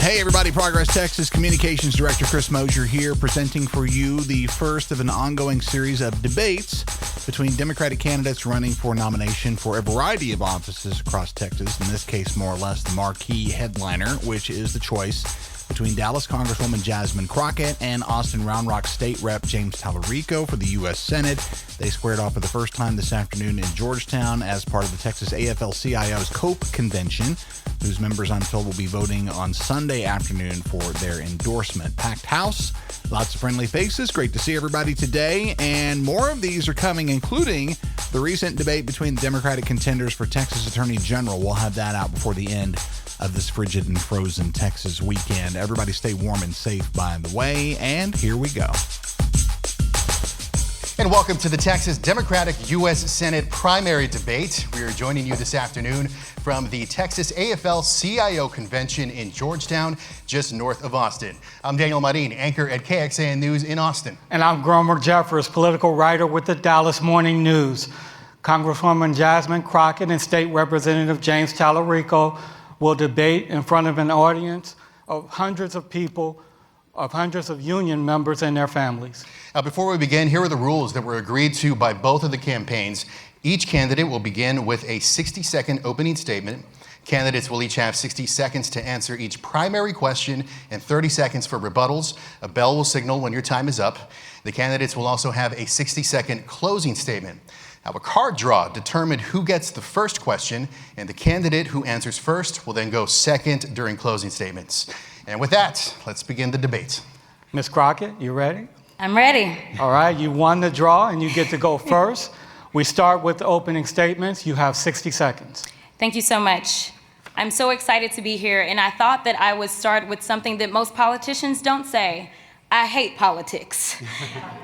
Hey everybody, Progress Texas Communications Director Chris Mosier here, presenting for you the first of an ongoing series of debates between Democratic candidates running for nomination for a variety of offices across Texas. In this case, more or less the marquee headliner, which is the choice between Dallas Congresswoman Jasmine Crockett and Austin Round Rock State Rep James Talarico for the U.S. Senate. They squared off for the first time this afternoon in Georgetown as part of the Texas AFL-CIO's COPE convention, whose members, I'm told, will be voting on Sunday afternoon for their endorsement. Packed house, lots of friendly faces. Great to see everybody today. And more of these are coming, including the recent debate between the Democratic contenders for Texas Attorney General. We'll have that out before the end of this frigid and frozen Texas weekend. Everybody stay warm and safe, by the way, and here we go. And welcome to the Texas Democratic U.S. Senate primary debate. We are joining you this afternoon from the Texas AFL-CIO convention in Georgetown, just north of Austin. I'm Daniel Marin, anchor at KXAN News in Austin. And I'm Gromer Jeffers, political writer with the Dallas Morning News. Congresswoman Jasmine Crockett and State Representative James Talarico will debate in front of an audience of hundreds of people, of hundreds of union members and their families. Now, before we begin, here are the rules that were agreed to by both of the campaigns. Each candidate will begin with a 60-second opening statement. Candidates will each have 60 seconds to answer each primary question and 30 seconds for rebuttals. A bell will signal when your time is up. The candidates will also have a 60-second closing statement. Now, a card draw determined who gets the first question, and the candidate who answers first will then go second during closing statements. And with that, let's begin the debate. Ms. Crockett, you ready? I'm ready. All right, you won the draw and you get to go first. We start with the opening statements. You have 60 seconds. Thank you so much. I'm so excited to be here, and I thought that I would start with something that most politicians don't say. I hate politics.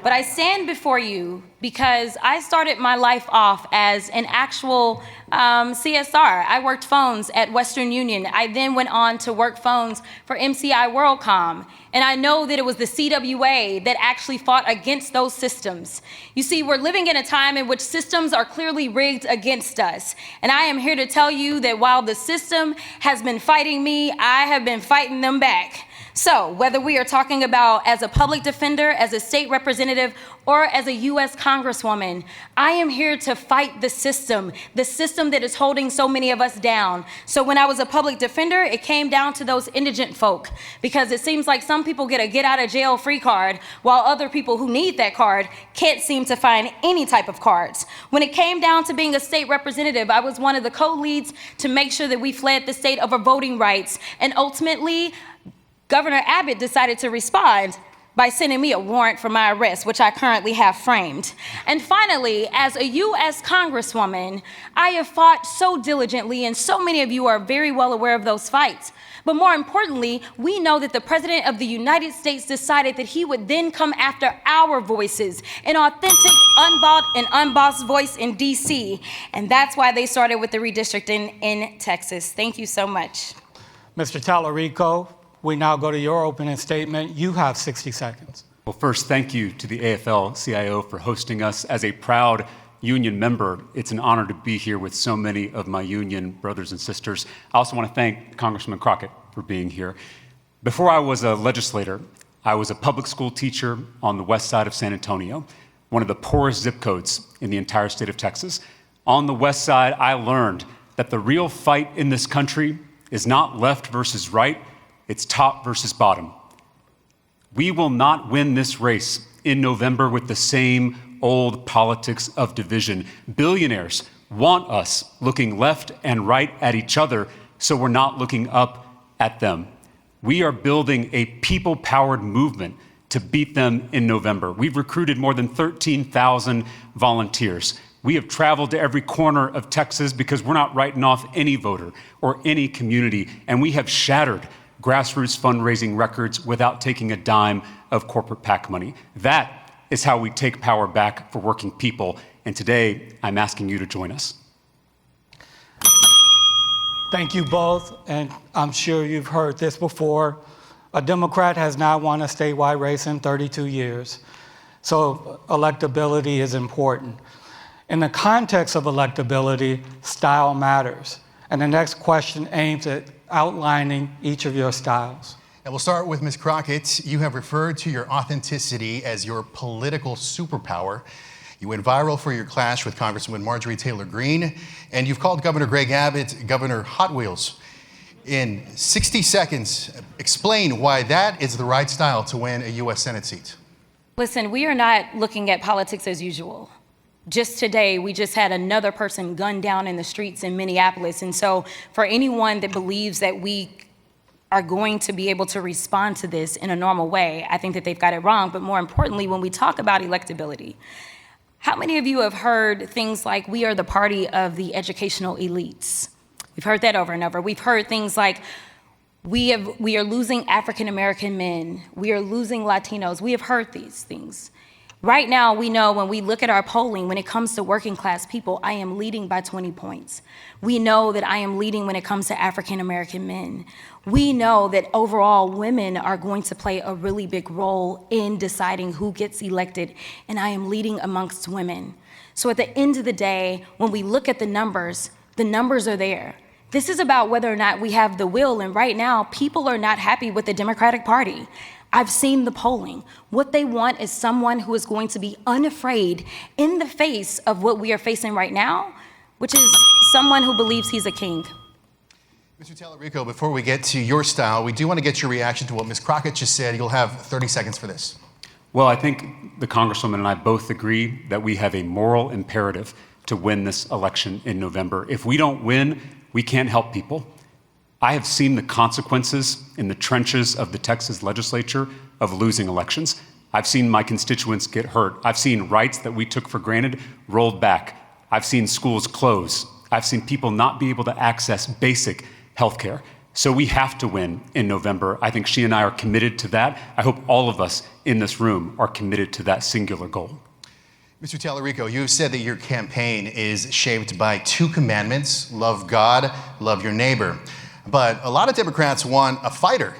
But I stand before you because I started my life off as an actual CSR. I worked phones at Western Union. I then went on to work phones for MCI WorldCom. And I know that it was the CWA that actually fought against those systems. You see, we're living in a time in which systems are clearly rigged against us. And I am here to tell you that while the system has been fighting me, I have been fighting them back. So whether we are talking about as a public defender, as a state representative, or as a U.S. Congresswoman, I am here to fight the system that is holding so many of us down. So when I was a public defender, it came down to those indigent folk, because it seems like some people get a get out of jail free card, while other people who need that card can't seem to find any type of cards. When it came down to being a state representative, I was one of the co-leads to make sure that we fled the state over voting rights, and ultimately, Governor Abbott decided to respond by sending me a warrant for my arrest, which I currently have framed. And finally, as a U.S. Congresswoman, I have fought so diligently, and so many of you are very well aware of those fights. But more importantly, we know that the President of the United States decided that he would then come after our voices, an authentic, unbought, and unbossed voice in D.C. And that's why they started with the redistricting in Texas. Thank you so much. Mr. Talarico, we now go to your opening statement. You have 60 seconds. Well, first, thank you to the AFL-CIO for hosting us. As a proud union member, it's an honor to be here with so many of my union brothers and sisters. I also want to thank Congressman Crockett for being here. Before I was a legislator, I was a public school teacher on the west side of San Antonio, one of the poorest zip codes in the entire state of Texas. On the west side, I learned that the real fight in this country is not left versus right, it's top versus bottom. We will not win this race in November with the same old politics of division. Billionaires want us looking left and right at each other, so we're not looking up at them. We are building a people-powered movement to beat them in November. We've recruited more than 13,000 volunteers. We have traveled to every corner of Texas because we're not writing off any voter or any community, and we have shattered grassroots fundraising records without taking a dime of corporate PAC money. That is how we take power back for working people, and today I'm asking you to join us. Thank you both, and I'm sure you've heard this before. A Democrat has not won a statewide race in 32 years, so electability is important. In the context of electability, style matters. And the next question aims at outlining each of your styles. And we'll start with Ms. Crockett. You have referred to your authenticity as your political superpower. You went viral for your clash with Congresswoman Marjorie Taylor Greene, and you've called Governor Greg Abbott Governor Hot Wheels. In 60 seconds, explain why that is the right style to win a U.S. Senate seat. Listen, we are not looking at politics as usual. Just today, we just had another person gunned down in the streets in Minneapolis. And so for anyone that believes that we are going to be able to respond to this in a normal way, I think that they've got it wrong. But more importantly, when we talk about electability, how many of you have heard things like, we are the party of the educational elites? We've heard that over and over. We've heard things like, we are losing African American men. We are losing Latinos. We have heard these things. Right now, we know when we look at our polling, when it comes to working class people, I am leading by 20 points. We know that I am leading when it comes to African American men. We know that overall women are going to play a really big role in deciding who gets elected, and I am leading amongst women. So at the end of the day, when we look at the numbers are there. This is about whether or not we have the will, and right now, people are not happy with the Democratic Party. I've seen the polling. What they want is someone who is going to be unafraid in the face of what we are facing right now, which is someone who believes he's a king. Mr. Talarico, before we get to your style, we do want to get your reaction to what Ms. Crockett just said. You'll have 30 seconds for this. Well, I think the Congresswoman and I both agree that we have a moral imperative to win this election in November. If we don't win, we can't help people. I have seen the consequences in the trenches of the Texas legislature of losing elections. I've seen my constituents get hurt. I've seen rights that we took for granted rolled back. I've seen schools close. I've seen people not be able to access basic health care. So we have to win in November. I think she and I are committed to that. I hope all of us in this room are committed to that singular goal. Mr. Talarico, you have said that your campaign is shaped by two commandments: love God, love your neighbor. But a lot of Democrats want a fighter.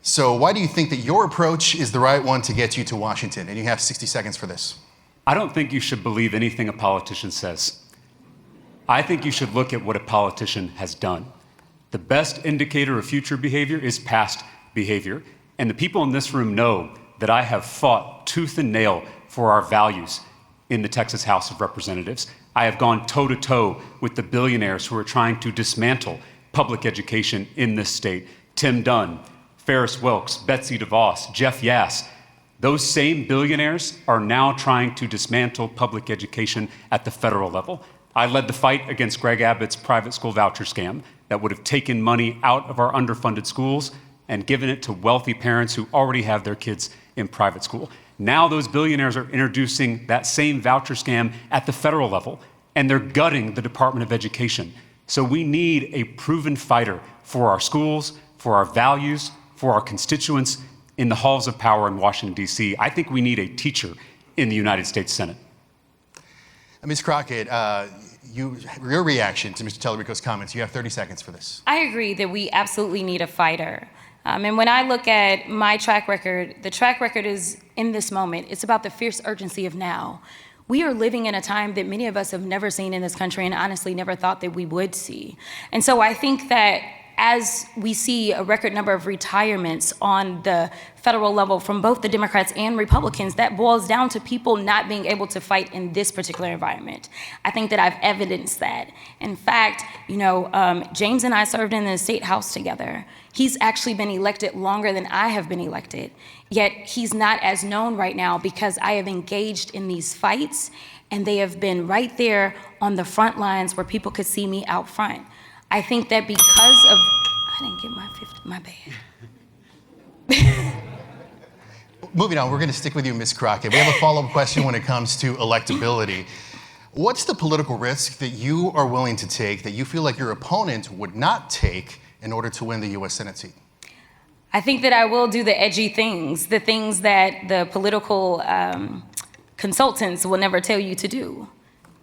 So why do you think that your approach is the right one to get you to Washington? And you have 60 seconds for this. I don't think you should believe anything a politician says. I think you should look at what a politician has done. The best indicator of future behavior is past behavior. And the people in this room know that I have fought tooth and nail for our values in the Texas House of Representatives. I have gone toe-to-toe with the billionaires who are trying to dismantle public education in this state. Tim Dunn, Ferris Wilks, Betsy DeVos, Jeff Yass. Those same billionaires are now trying to dismantle public education at the federal level. I led the fight against Greg Abbott's private school voucher scam that would have taken money out of our underfunded schools and given it to wealthy parents who already have their kids in private school. Now those billionaires are introducing that same voucher scam at the federal level, and they're gutting the Department of Education. So we need a proven fighter for our schools, for our values, for our constituents in the halls of power in Washington, D.C. I think we need a teacher in the United States Senate. Ms. Crockett, your reaction to Mr. Talarico's comments, you have 30 seconds for this. I agree that we absolutely need a fighter. And when I look at my track record, the track record is in this moment. It's about the fierce urgency of now. We are living in a time that many of us have never seen in this country and honestly never thought that we would see. And so I think that as we see a record number of retirements on the federal level from both the Democrats and Republicans, that boils down to people not being able to fight in this particular environment. I think that I've evidenced that. In fact, James and I served in the state house together. He's actually been elected longer than I have been elected, yet he's not as known right now because I have engaged in these fights and they have been right there on the front lines where people could see me out front. I think that because of, I didn't get my 50, my bad. Moving on, we're going to stick with you, Ms. Crockett. We have a follow-up question when it comes to electability. What's the political risk that you are willing to take that you feel like your opponent would not take in order to win the U.S. Senate seat? I think that I will do the edgy things, the things that the political consultants will never tell you to do.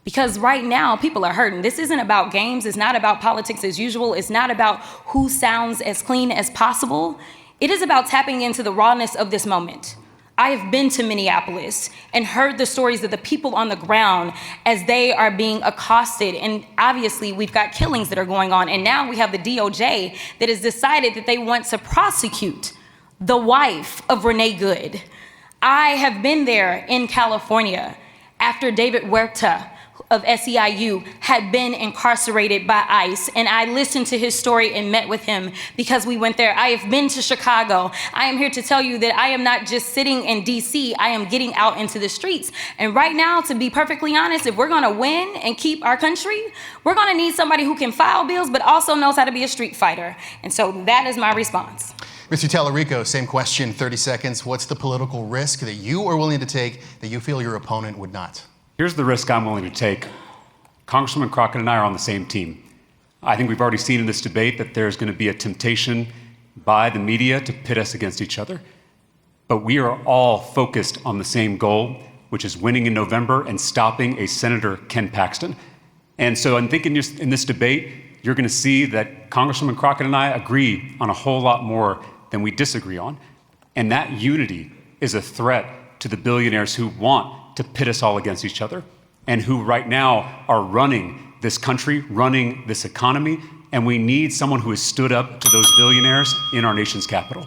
Because right now, people are hurting. This isn't about games. It's not about politics as usual. It's not about who sounds as clean as possible. It is about tapping into the rawness of this moment. I have been to Minneapolis and heard the stories of the people on the ground as they are being accosted. And obviously, we've got killings that are going on. And now we have the DOJ that has decided that they want to prosecute the wife of Renee Good. I have been there in California after David Huerta of SEIU had been incarcerated by ICE, and I listened to his story and met with him because we went there. I have been to Chicago. I am here to tell you that I am not just sitting in DC, I am getting out into the streets. And right now, to be perfectly honest, if we're gonna win and keep our country, we're gonna need somebody who can file bills but also knows how to be a street fighter. And so that is my response. Mr. Talarico, same question, 30 seconds. What's the political risk that you are willing to take that you feel your opponent would not? Here's the risk I'm willing to take. Congresswoman Crockett and I are on the same team. I think we've already seen in this debate that there's going to be a temptation by the media to pit us against each other. But we are all focused on the same goal, which is winning in November and stopping a Senator Ken Paxton. And so I think in this debate, you're going to see that Congresswoman Crockett and I agree on a whole lot more than we disagree on. And that unity is a threat to the billionaires who want to pit us all against each other and who right now are running this country, running this economy, and we need someone who has stood up to those billionaires in our nation's capital.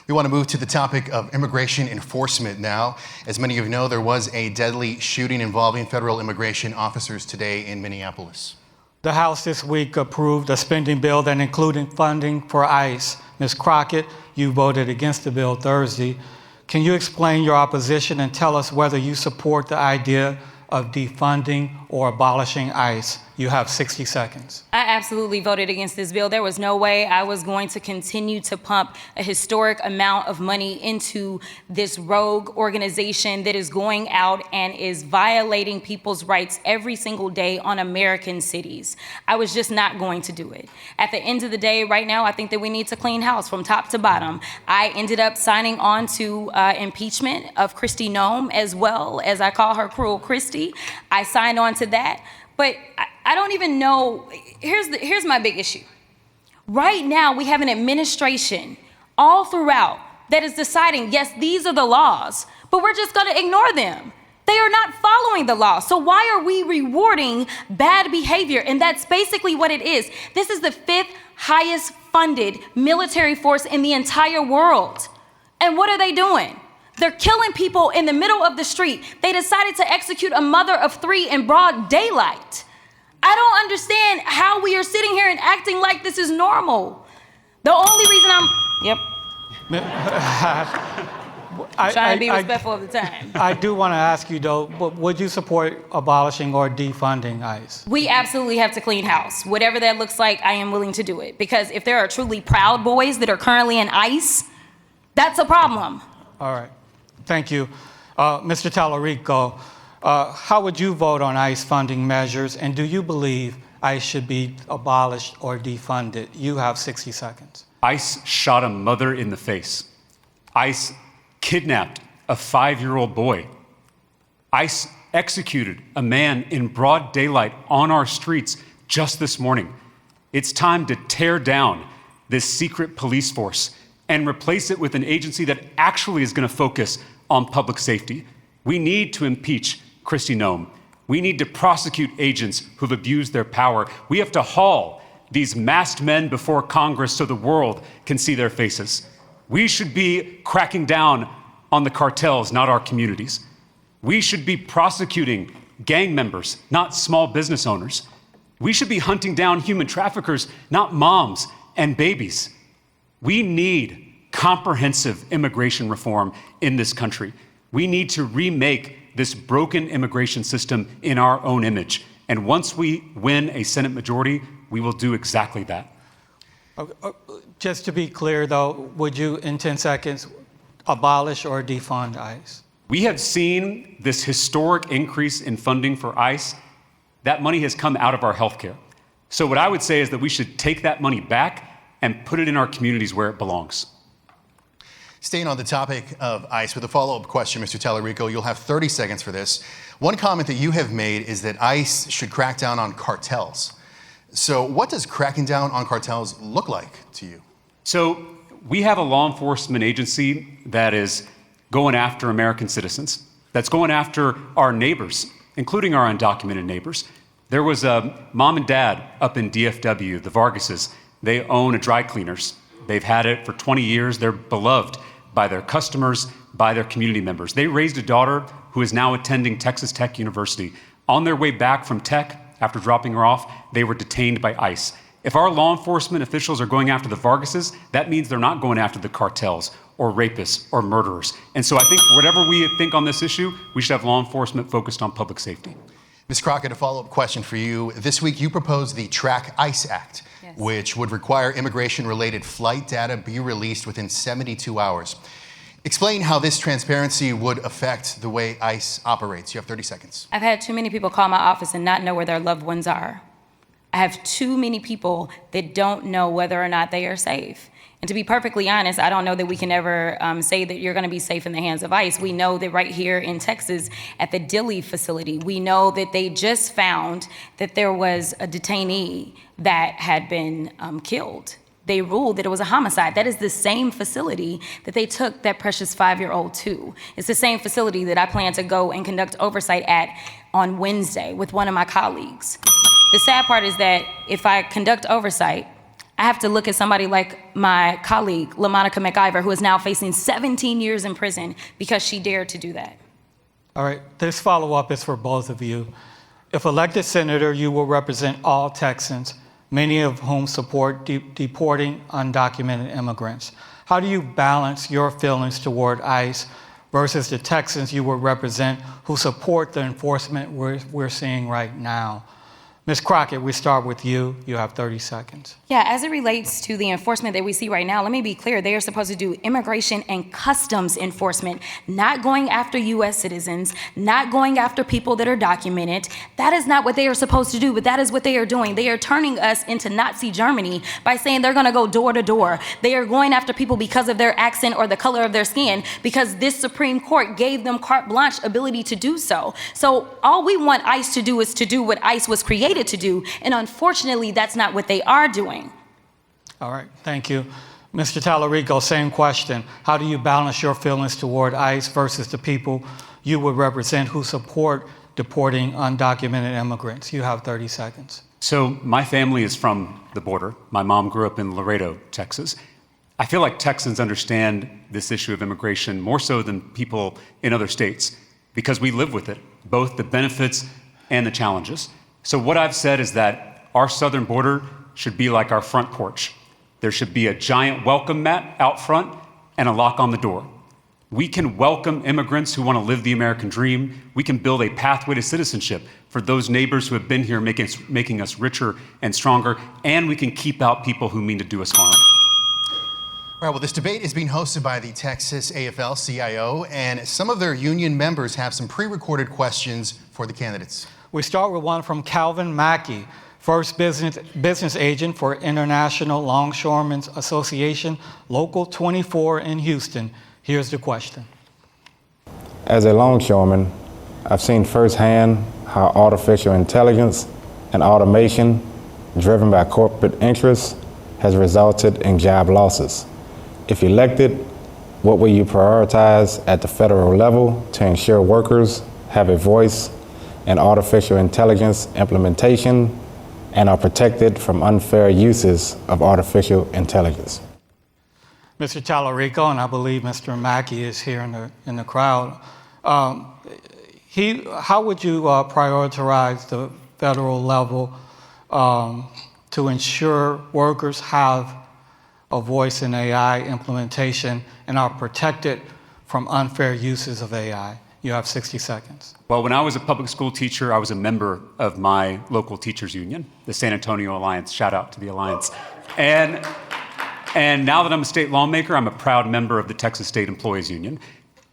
We want to move to the topic of immigration enforcement now. As many of you know, there was a deadly shooting involving federal immigration officers today in Minneapolis. The House this week approved a spending bill that included funding for ICE. Ms. Crockett, you voted against the bill Thursday. Can you explain your opposition and tell us whether you support the idea of defunding or abolishing ICE? You have 60 seconds. I absolutely voted against this bill. There was no way I was going to continue to pump a historic amount of money into this rogue organization that is going out and is violating people's rights every single day on American cities. I was just not going to do it. At the end of the day, right now, I think that we need to clean house from top to bottom. I ended up signing on to impeachment of Kristi Noem, as well as I call her Cruel Kristi. I signed on to that. But I don't even know, here's my big issue. Right now, we have an administration all throughout that is deciding, yes, these are the laws, but we're just gonna ignore them. They are not following the law. So why are we rewarding bad behavior? And that's basically what it is. This is the 5th highest funded military force in the entire world. And what are they doing? They're killing people in the middle of the street. They decided to execute a mother of 3 in broad daylight. I don't understand how we are sitting here and acting like this is normal. The only reason I'm trying to be respectful of the time. I do want to ask you, though, would you support abolishing or defunding ICE? We absolutely have to clean house. Whatever that looks like, I am willing to do it. Because if there are truly Proud Boys that are currently in ICE, that's a problem. All right. Thank you. Mr. Talarico, how would you vote on ICE funding measures, and do you believe ICE should be abolished or defunded? You have 60 seconds. ICE shot a mother in the face. ICE kidnapped a 5-year-old boy. ICE executed a man in broad daylight on our streets just this morning. It's time to tear down this secret police force and replace it with an agency that actually is going to focus on public safety. We need to impeach Kristi Noem. We need to prosecute agents who've abused their power. We have to haul these masked men before Congress so the world can see their faces. We should be cracking down on the cartels, not our communities. We should be prosecuting gang members, not small business owners. We should be hunting down human traffickers, not moms and babies. We need comprehensive immigration reform in this country. We need to remake this broken immigration system in our own image. And once we win a Senate majority, we will do exactly that. Just to be clear, though, would you, in 10 seconds, abolish or defund ICE? We have seen this historic increase in funding for ICE. That money has come out of our healthcare. So what I would say is that we should take that money back and put it in our communities where it belongs. Staying on the topic of ICE, with a follow-up question, Mr. Talarico, you'll have 30 seconds for this. One comment that you have made is that ICE should crack down on cartels. So what does cracking down on cartels look like to you? So we have a law enforcement agency that is going after American citizens, that's going after our neighbors, including our undocumented neighbors. There was a mom and dad up in DFW, the Vargases. They own a dry cleaners. They've had it for 20 years. They're beloved by their customers, by their community members. They raised a daughter who is now attending Texas Tech University. On their way back from Tech, after dropping her off, they were detained by ICE. If our law enforcement officials are going after the Vargases, that means they're not going after the cartels or rapists or murderers. And so I think whatever we think on this issue, we should have law enforcement focused on public safety. Ms. Crockett, a follow-up question for you. This week you proposed the Track ICE Act, Yes. which would require immigration-related flight data be released within 72 hours. Explain how this transparency would affect the way ICE operates. You have 30 seconds. I've had too many people call my office and not know where their loved ones are. I have too many people that don't know whether or not they are safe. And to be perfectly honest, I don't know that we can ever say that you're going to be safe in the hands of ICE. We know that right here in Texas at the Dilley facility, we know that they just found that there was a detainee that had been killed. They ruled that it was a homicide. That is the same facility that they took that precious 5-year-old to. It's the same facility that I plan to go and conduct oversight at on Wednesday with one of my colleagues. The sad part is that if I conduct oversight, I have to look at somebody like my colleague, LaMonica McIver, who is now facing 17 years in prison because she dared to do that. All right, this follow-up is for both of you. If elected senator, you will represent all Texans, many of whom support deporting undocumented immigrants. How do you balance your feelings toward ICE versus the Texans you will represent who support the enforcement we're seeing right now? Ms. Crockett, we start with you. You have 30 seconds. Yeah, as it relates to the enforcement that we see right now, let me be clear. They are supposed to do immigration and customs enforcement, not going after U.S. citizens, not going after people that are documented. That is not what they are supposed to do, but that is what they are doing. They are turning us into Nazi Germany by saying they're going to go door to door. They are going after people because of their accent or the color of their skin, because this Supreme Court gave them carte blanche ability to do so. So all we want ICE to do is to do what ICE was created to do, and unfortunately, that's not what they are doing. All right, thank you. Mr. Talarico, same question. How do you balance your feelings toward ICE versus the people you would represent who support deporting undocumented immigrants? You have 30 seconds. So my family is from the border. My mom grew up in Laredo, Texas. I feel like Texans understand this issue of immigration more so than people in other states because we live with it, both the benefits and the challenges. So what I've said is that our southern border should be like our front porch. There should be a giant welcome mat out front and a lock on the door. We can welcome immigrants who want to live the American dream. We can build a pathway to citizenship for those neighbors who have been here, making us richer and stronger, and we can keep out people who mean to do us harm. All right, well, this debate is being hosted by the Texas AFL-CIO, and some of their union members have some pre-recorded questions for the candidates. We start with one from Calvin Mackey, first business agent for International Longshoremen's Association, Local 24 in Houston. Here's the question. As a longshoreman, I've seen firsthand how artificial intelligence and automation driven by corporate interests has resulted in job losses. If elected, what will you prioritize at the federal level to ensure workers have a voice in artificial intelligence implementation and are protected from unfair uses of artificial intelligence? Mr. Talarico, and I believe Mr. Mackey is here in the crowd. How would you prioritize the federal level to ensure workers have a voice in AI implementation and are protected from unfair uses of AI? You have 60 seconds. Well, when I was a public school teacher, I was a member of my local teachers union, the San Antonio Alliance. Shout out to the Alliance. And now that I'm a state lawmaker, I'm a proud member of the Texas State Employees Union.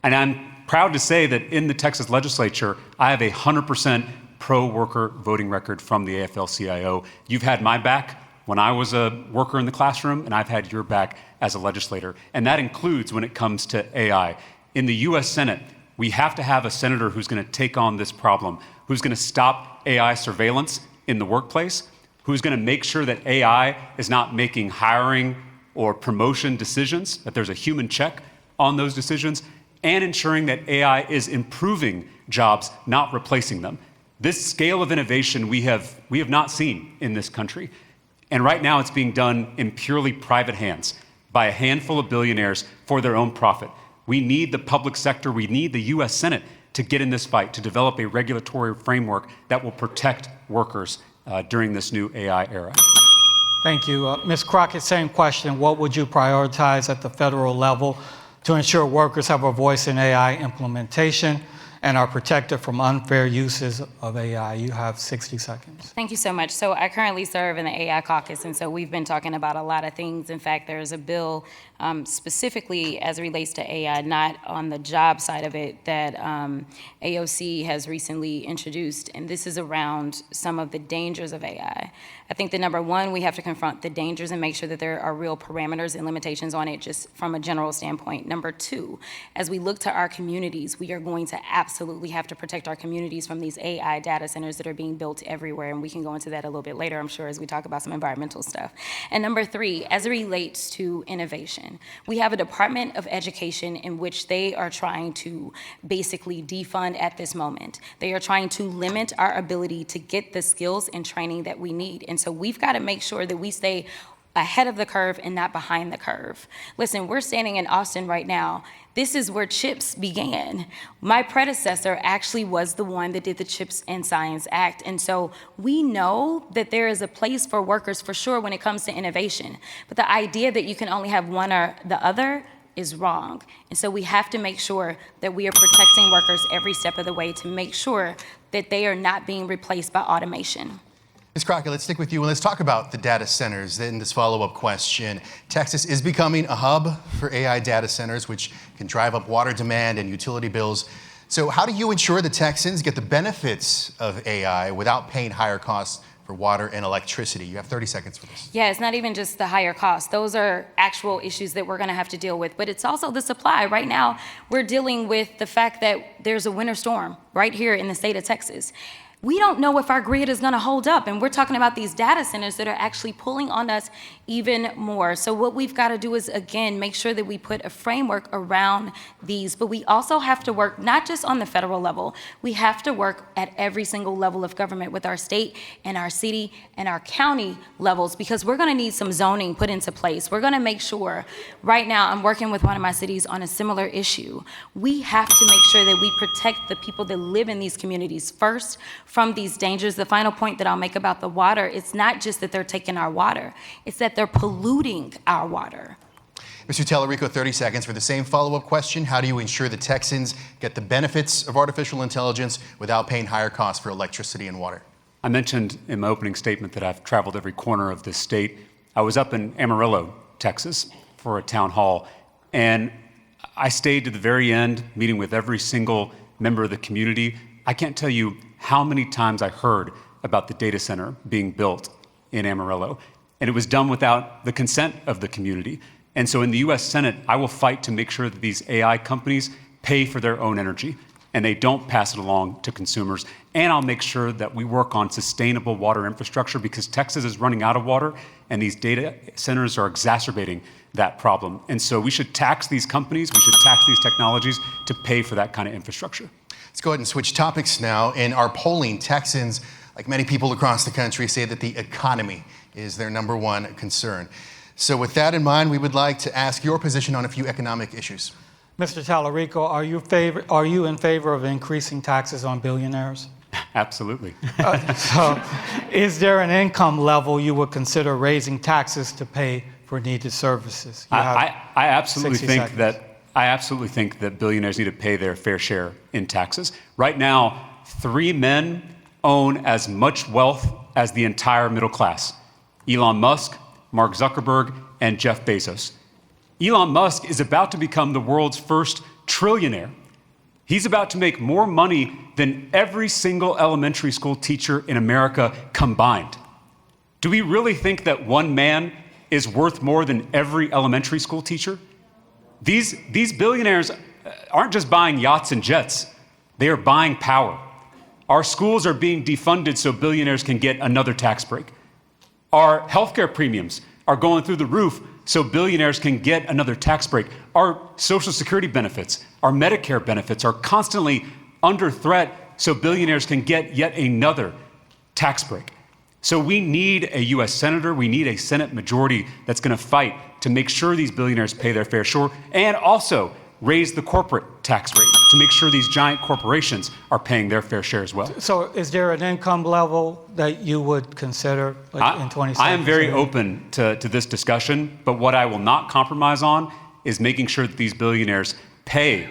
And I'm proud to say that in the Texas legislature, I have a 100% pro-worker voting record from the AFL-CIO. You've had my back when I was a worker in the classroom, and I've had your back as a legislator. And that includes when it comes to AI. In the US Senate, we have to have a senator who's going to take on this problem, who's going to stop AI surveillance in the workplace, who's going to make sure that AI is not making hiring or promotion decisions, that there's a human check on those decisions, and ensuring that AI is improving jobs, not replacing them. This scale of innovation we have not seen in this country. And right now it's being done in purely private hands by a handful of billionaires for their own profit. We need the public sector, we need the US Senate to get in this fight, to develop a regulatory framework that will protect workers during this new AI era. Thank you. Ms. Crockett, same question. What would you prioritize at the federal level to ensure workers have a voice in AI implementation and are protected from unfair uses of AI? You have 60 seconds. Thank you so much. So I currently serve in the AI caucus, and so we've been talking about a lot of things. In fact, there's a bill specifically as it relates to AI, not on the job side of it, that AOC has recently introduced, and this is around some of the dangers of AI. I think that number one, we have to confront the dangers and make sure that there are real parameters and limitations on it just from a general standpoint. Number two, as we look to our communities, we are going to absolutely have to protect our communities from these AI data centers that are being built everywhere, and we can go into that a little bit later, I'm sure, as we talk about some environmental stuff. And number three, as it relates to innovation, we have a Department of Education in which they are trying to basically defund at this moment. They are trying to limit our ability to get the skills and training that we need. And so we've got to make sure that we stay ahead of the curve and not behind the curve. Listen, we're standing in Austin right now. This is where CHIPS began. My predecessor actually was the one that did the CHIPS and Science Act. And so we know that there is a place for workers for sure when it comes to innovation. But the idea that you can only have one or the other is wrong. And so we have to make sure that we are protecting workers every step of the way to make sure that they are not being replaced by automation. Ms. Crockett, let's stick with you and let's talk about the data centers in this follow-up question. Texas is becoming a hub for AI data centers, which can drive up water demand and utility bills. So how do you ensure the Texans get the benefits of AI without paying higher costs for water and electricity? You have 30 seconds for this. Yeah, it's not even just the higher costs. Those are actual issues that we're going to have to deal with, but it's also the supply. Right now, we're dealing with the fact that there's a winter storm right here in the state of Texas. We don't know if our grid is going to hold up, and we're talking about these data centers that are actually pulling on us even more. So what we've got to do is, again, make sure that we put a framework around these, but we also have to work not just on the federal level. We have to work at every single level of government with our state and our city and our county levels, because we're going to need some zoning put into place. We're going to make sure, right now, I'm working with one of my cities on a similar issue. We have to make sure that we protect the people that live in these communities first from these dangers. The final point that I'll make about the water, it's not just that they're taking our water, it's that they're polluting our water. Mr. Talarico, 30 seconds for the same follow-up question. How do you ensure the Texans get the benefits of artificial intelligence without paying higher costs for electricity and water? I mentioned in my opening statement that I've traveled every corner of this state. I was up in Amarillo, Texas, for a town hall, and I stayed to the very end, meeting with every single member of the community. I can't tell you how many times I heard about the data center being built in Amarillo, and it was done without the consent of the community. And so in the US Senate, I will fight to make sure that these AI companies pay for their own energy and they don't pass it along to consumers. And I'll make sure that we work on sustainable water infrastructure, because Texas is running out of water and these data centers are exacerbating that problem. And so we should tax these companies, we should tax these technologies to pay for that kind of infrastructure. Let's go ahead and switch topics now. In our polling, Texans, like many people across the country, say that the economy is their number one concern. So with that in mind, we would like to ask your position on a few economic issues. Mr. Talarico, are you in favor of increasing taxes on billionaires? Absolutely. So is there an income level you would consider raising taxes to pay for needed services? I absolutely think that billionaires need to pay their fair share in taxes. Right now, 3 men own as much wealth as the entire middle class: Elon Musk, Mark Zuckerberg, and Jeff Bezos. Elon Musk is about to become the world's first trillionaire. He's about to make more money than every single elementary school teacher in America combined. Do we really think that one man is worth more than every elementary school teacher? These billionaires aren't just buying yachts and jets, they are buying power. Our schools are being defunded so billionaires can get another tax break. Our healthcare premiums are going through the roof so billionaires can get another tax break. Our Social Security benefits, our Medicare benefits are constantly under threat, so billionaires can get yet another tax break. So we need a U.S. Senator, we need a Senate majority that's going to fight to make sure these billionaires pay their fair share, and also raise the corporate tax rate to make sure these giant corporations are paying their fair share as well. So is there an income level that you would consider in 20 seconds? I am very open to this discussion, but what I will not compromise on is making sure that these billionaires pay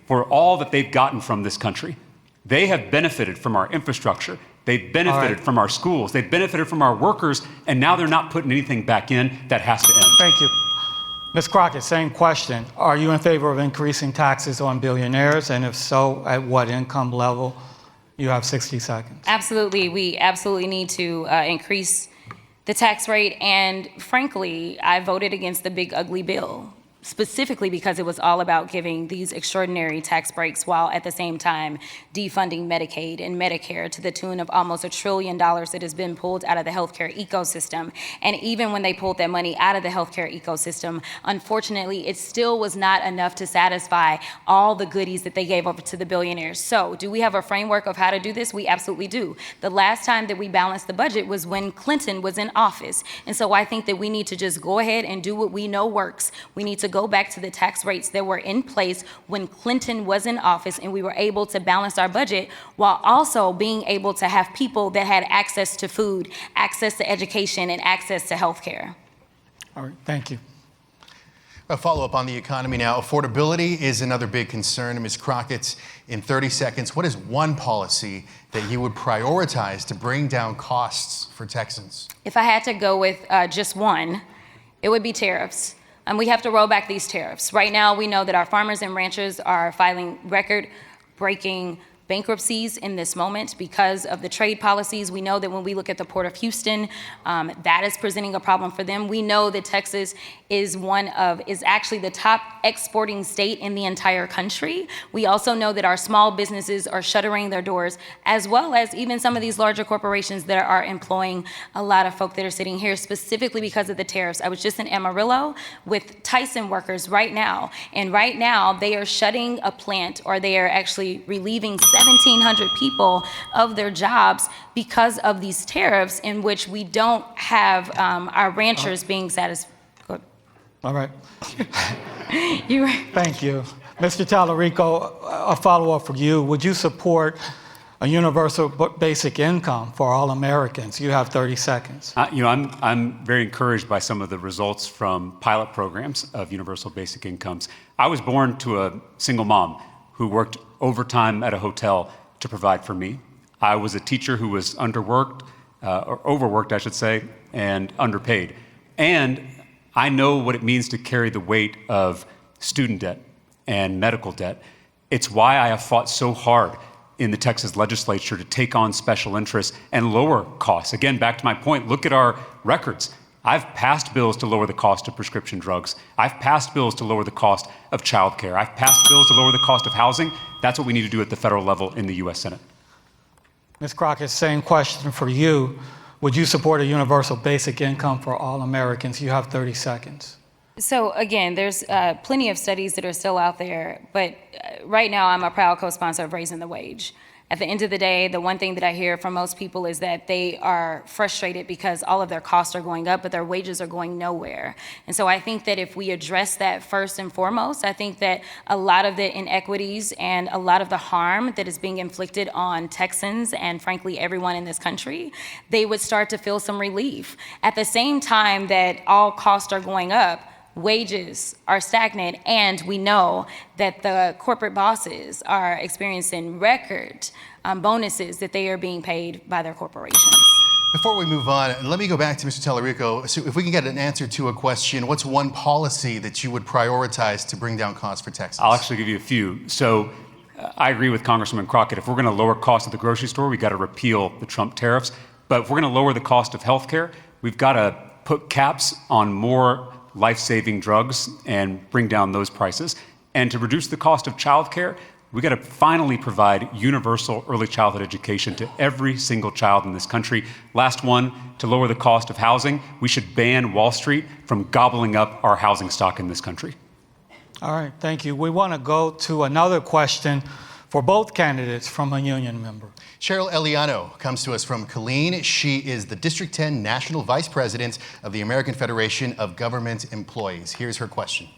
for all that they've gotten from this country. They have benefited from our infrastructure. They've benefited from our schools. They've benefited from our workers, and now they're not putting anything back in. That has to end. Thank you. Ms. Crockett, same question. Are you in favor of increasing taxes on billionaires? And if so, at what income level? You have 60 seconds. Absolutely. We absolutely need to increase the tax rate. And frankly, I voted against the big ugly bill, specifically because it was all about giving these extraordinary tax breaks while at the same time defunding Medicaid and Medicare to the tune of almost $1 trillion that has been pulled out of the healthcare ecosystem. And even when they pulled that money out of the healthcare ecosystem, unfortunately, it still was not enough to satisfy all the goodies that they gave over to the billionaires. So do we have a framework of how to do this? We absolutely do. The last time that we balanced the budget was when Clinton was in office. And so I think that we need to just go ahead and do what we know works. We need to go back to the tax rates that were in place when Clinton was in office, and we were able to balance our budget while also being able to have people that had access to food, access to education, and access to health care. All right, thank you. A follow-up on the economy now. Affordability is another big concern. Ms. Crockett, in 30 seconds, what is one policy that you would prioritize to bring down costs for Texans? If I had to go with just one, it would be tariffs. We have to roll back these tariffs. Right now, we know that our farmers and ranchers are filing record-breaking bankruptcies in this moment because of the trade policies. We know that when we look at the Port of Houston, that is presenting a problem for them. We know that Texas is actually the top exporting state in the entire country. We also know that our small businesses are shuttering their doors, as well as even some of these larger corporations that are employing a lot of folk that are sitting here specifically because of the tariffs. I was just in Amarillo with Tyson workers right now, and right now they are shutting a plant, or they are actually relieving 1,700 people of their jobs because of these tariffs, in which we don't have our ranchers being satisfied. All right. Thank you. Mr. Talarico, a follow-up for you. Would you support a universal basic income for all Americans? You have 30 seconds. I'm very encouraged by some of the results from pilot programs of universal basic incomes. I was born to a single mom who worked overtime at a hotel to provide for me. I was a teacher who was underworked, or overworked, I should say, and underpaid. And I know what it means to carry the weight of student debt and medical debt. It's why I have fought so hard in the Texas legislature to take on special interests and lower costs. Again, back to my point, look at our records. I've passed bills to lower the cost of prescription drugs. I've passed bills to lower the cost of childcare. I've passed bills to lower the cost of housing. That's what we need to do at the federal level in the U.S. Senate. Ms. Crockett, same question for you. Would you support a universal basic income for all Americans? You have 30 seconds. So again, there's plenty of studies that are still out there, but right now I'm a proud co-sponsor of raising the wage. At the end of the day, the one thing that I hear from most people is that they are frustrated because all of their costs are going up, but their wages are going nowhere. And so I think that if we address that first and foremost, I think that a lot of the inequities and a lot of the harm that is being inflicted on Texans and frankly everyone in this country, they would start to feel some relief. At the same time that all costs are going up, wages are stagnant, and we know that the corporate bosses are experiencing record bonuses that they are being paid by their corporations. Before we move on, let me go back to Mr. Talarico. So if we can get an answer to a question, what's one policy that you would prioritize to bring down costs for Texas? I'll actually give you a few. So I agree with Congressman Crockett. If we're going to lower costs at the grocery store, we've got to repeal the Trump tariffs. But if we're going to lower the cost of health care, we've got to put caps on more life-saving drugs and bring down those prices. And to reduce the cost of childcare, We got to finally provide universal early childhood education to every single child in this country. Last one, to lower the cost of housing, we should ban Wall Street from gobbling up our housing stock in this country. All right, thank you. We want to go to another question for both candidates from a union member. Cheryl Eliano comes to us from Killeen. She is the District 10 National Vice President of the American Federation of Government Employees. Here's her question.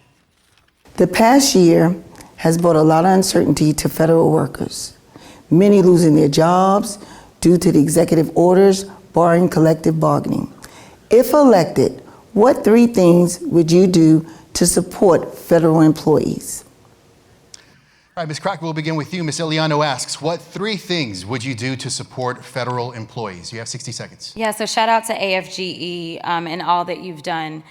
The past year has brought a lot of uncertainty to federal workers, many losing their jobs due to the executive orders barring collective bargaining. If elected, what 3 things would you do to support federal employees? All right, Ms. Crockett, we'll begin with you. Ms. Eliano asks, what 3 things would you do to support federal employees? You have 60 seconds. Yeah, so shout out to AFGE and all that you've done.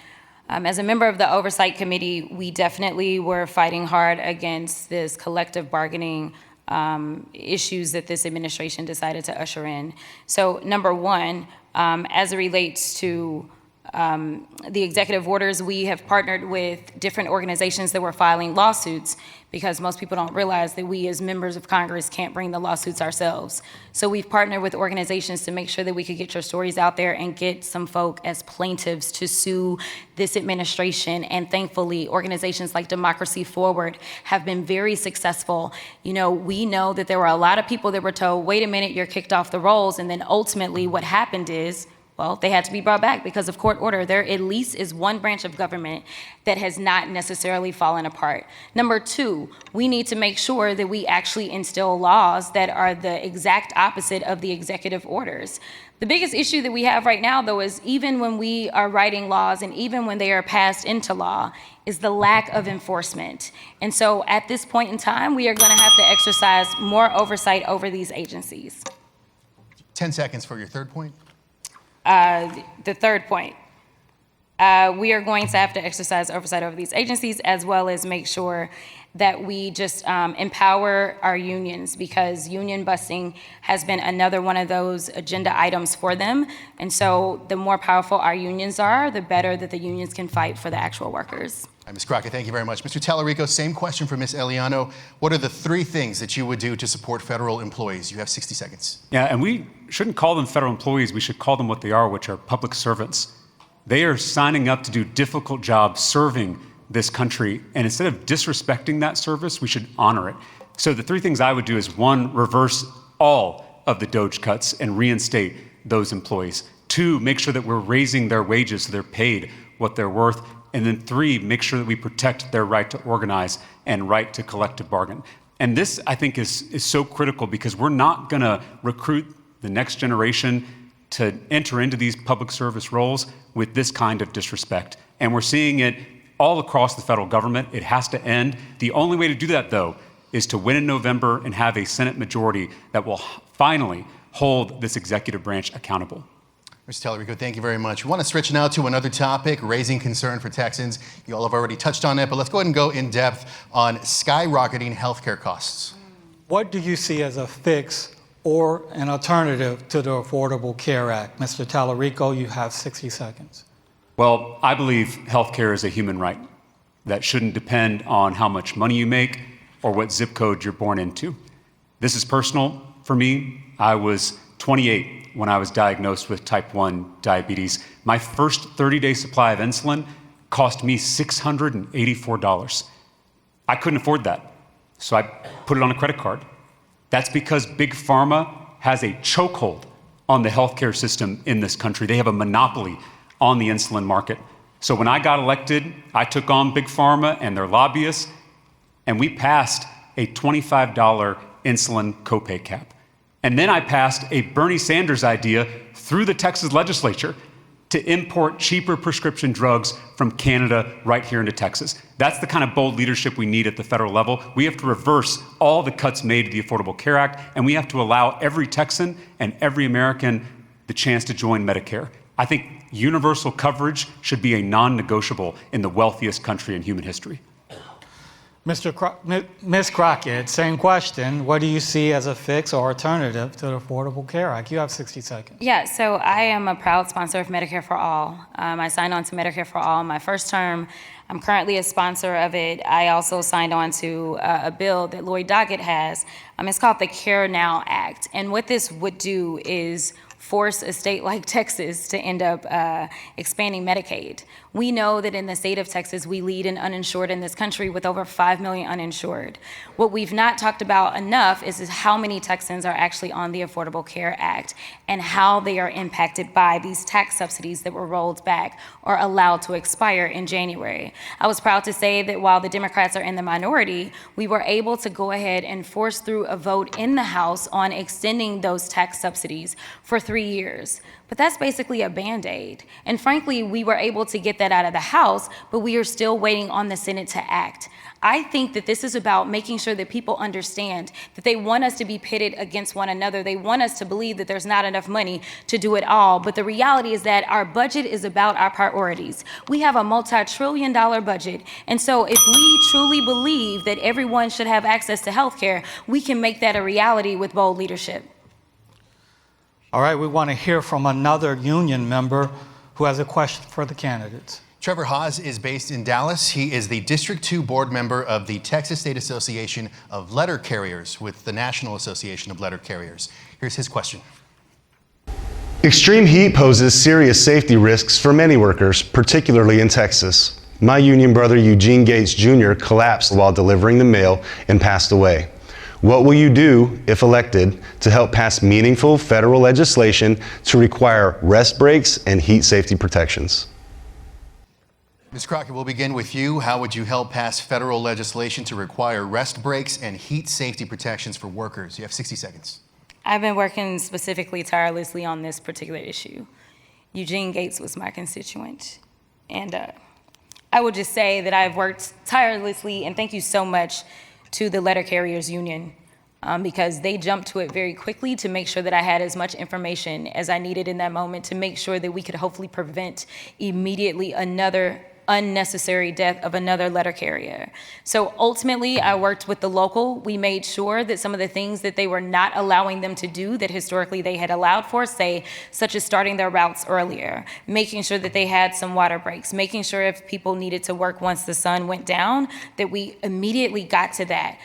As a member of the Oversight Committee, we definitely were fighting hard against this collective bargaining issues that this administration decided to usher in. So number one, as it relates to the executive orders, we have partnered with different organizations that were filing lawsuits, because most people don't realize that we as members of Congress can't bring the lawsuits ourselves. So we've partnered with organizations to make sure that we could get your stories out there and get some folk as plaintiffs to sue this administration. And thankfully, organizations like Democracy Forward have been very successful. You know, we know that there were a lot of people that were told, wait a minute, you're kicked off the rolls. And then ultimately what happened is, well, they had to be brought back because of court order. There at least is one branch of government that has not necessarily fallen apart. Number 2, we need to make sure that we actually instill laws that are the exact opposite of the executive orders. The biggest issue that we have right now, though, is even when we are writing laws and even when they are passed into law, is the lack of enforcement. And so at this point in time, we are going to have to exercise more oversight over these agencies. 10 seconds for your third point. The third point, we are going to have to exercise oversight over these agencies, as well as make sure that we just empower our unions, because union busing has been another one of those agenda items for them. And so the more powerful our unions are, the better that the unions can fight for the actual workers. All right, Ms. Crockett, thank you very much. Mr. Talarico, same question for Ms. Eliano. What are the 3 things that you would do to support federal employees? You have 60 seconds. Yeah, and we shouldn't call them federal employees. We should call them what they are, which are public servants. They are signing up to do difficult jobs serving this country. And instead of disrespecting that service, we should honor it. So the 3 things I would do is 1, reverse all of the DOGE cuts and reinstate those employees. 2, make sure that we're raising their wages so they're paid what they're worth. And then 3, make sure that we protect their right to organize and right to collective bargain. And this, I think, is so critical, because we're not going to recruit the next generation to enter into these public service roles with this kind of disrespect. And we're seeing it all across the federal government. It has to end. The only way to do that, though, is to win in November and have a Senate majority that will finally hold this executive branch accountable. Mr. Talarico, thank you very much. We want to switch now to another topic, raising concern for Texans. You all have already touched on it, but let's go ahead and go in depth on skyrocketing healthcare costs. What do you see as a fix or an alternative to the Affordable Care Act? Mr. Talarico, you have 60 seconds. Well, I believe healthcare is a human right that shouldn't depend on how much money you make or what zip code you're born into. This is personal for me. I was 28 when I was diagnosed with type 1 diabetes. My first 30-day supply of insulin cost me $684. I couldn't afford that, so I put it on a credit card. That's because Big Pharma has a chokehold on the healthcare system in this country. They have a monopoly on the insulin market. So when I got elected, I took on Big Pharma and their lobbyists, and we passed a $25 insulin copay cap. And then I passed a Bernie Sanders idea through the Texas legislature to import cheaper prescription drugs from Canada right here into Texas. That's the kind of bold leadership we need at the federal level. We have to reverse all the cuts made to the Affordable Care Act, and we have to allow every Texan and every American the chance to join Medicare. I think universal coverage should be a non-negotiable in the wealthiest country in human history. Ms. Crockett, same question. What do you see as a fix or alternative to the Affordable Care Act? You have 60 seconds. Yeah, so I am a proud sponsor of Medicare for All. I signed on to Medicare for All my first term. I'm currently a sponsor of it. I also signed on to a bill that Lloyd Doggett has. It's called the Care Now Act. And what this would do is force a state like Texas to end up expanding Medicaid. We know that in the state of Texas, we lead in uninsured in this country with over 5 million uninsured. What we've not talked about enough is how many Texans are actually on the Affordable Care Act and how they are impacted by these tax subsidies that were rolled back or allowed to expire in January. I was proud to say that while the Democrats are in the minority, we were able to go ahead and force through a vote in the House on extending those tax subsidies for 3 years. But that's basically a Band-Aid. And frankly, we were able to get that out of the House, but we are still waiting on the Senate to act. I think that this is about making sure that people understand that they want us to be pitted against one another. They want us to believe that there's not enough money to do it all. But the reality is that our budget is about our priorities. We have a multi-trillion-dollar budget. And so if we truly believe that everyone should have access to health care, we can make that a reality with bold leadership. All right, we want to hear from another union member who has a question for the candidates. Trevor Haas is based in Dallas. He is the District 2 board member of the Texas State Association of Letter Carriers with the National Association of Letter Carriers. Here's his question. Extreme heat poses serious safety risks for many workers, particularly in Texas. My union brother Eugene Gates Jr. collapsed while delivering the mail and passed away. What will you do, if elected, to help pass meaningful federal legislation to require rest breaks and heat safety protections? Ms. Crockett, we'll begin with you. How would you help pass federal legislation to require rest breaks and heat safety protections for workers? You have 60 seconds. I've been working specifically tirelessly on this particular issue. Eugene Gates was my constituent. And I will just say that I've worked tirelessly, and thank you so much to the Letter Carriers Union because they jumped to it very quickly to make sure that I had as much information as I needed in that moment to make sure that we could hopefully prevent immediately another unnecessary death of another letter carrier. So ultimately, I worked with the local. We made sure that some of the things that they were not allowing them to do that historically they had allowed for, say, such as starting their routes earlier, making sure that they had some water breaks, making sure if people needed to work once the sun went down, that we immediately got to that.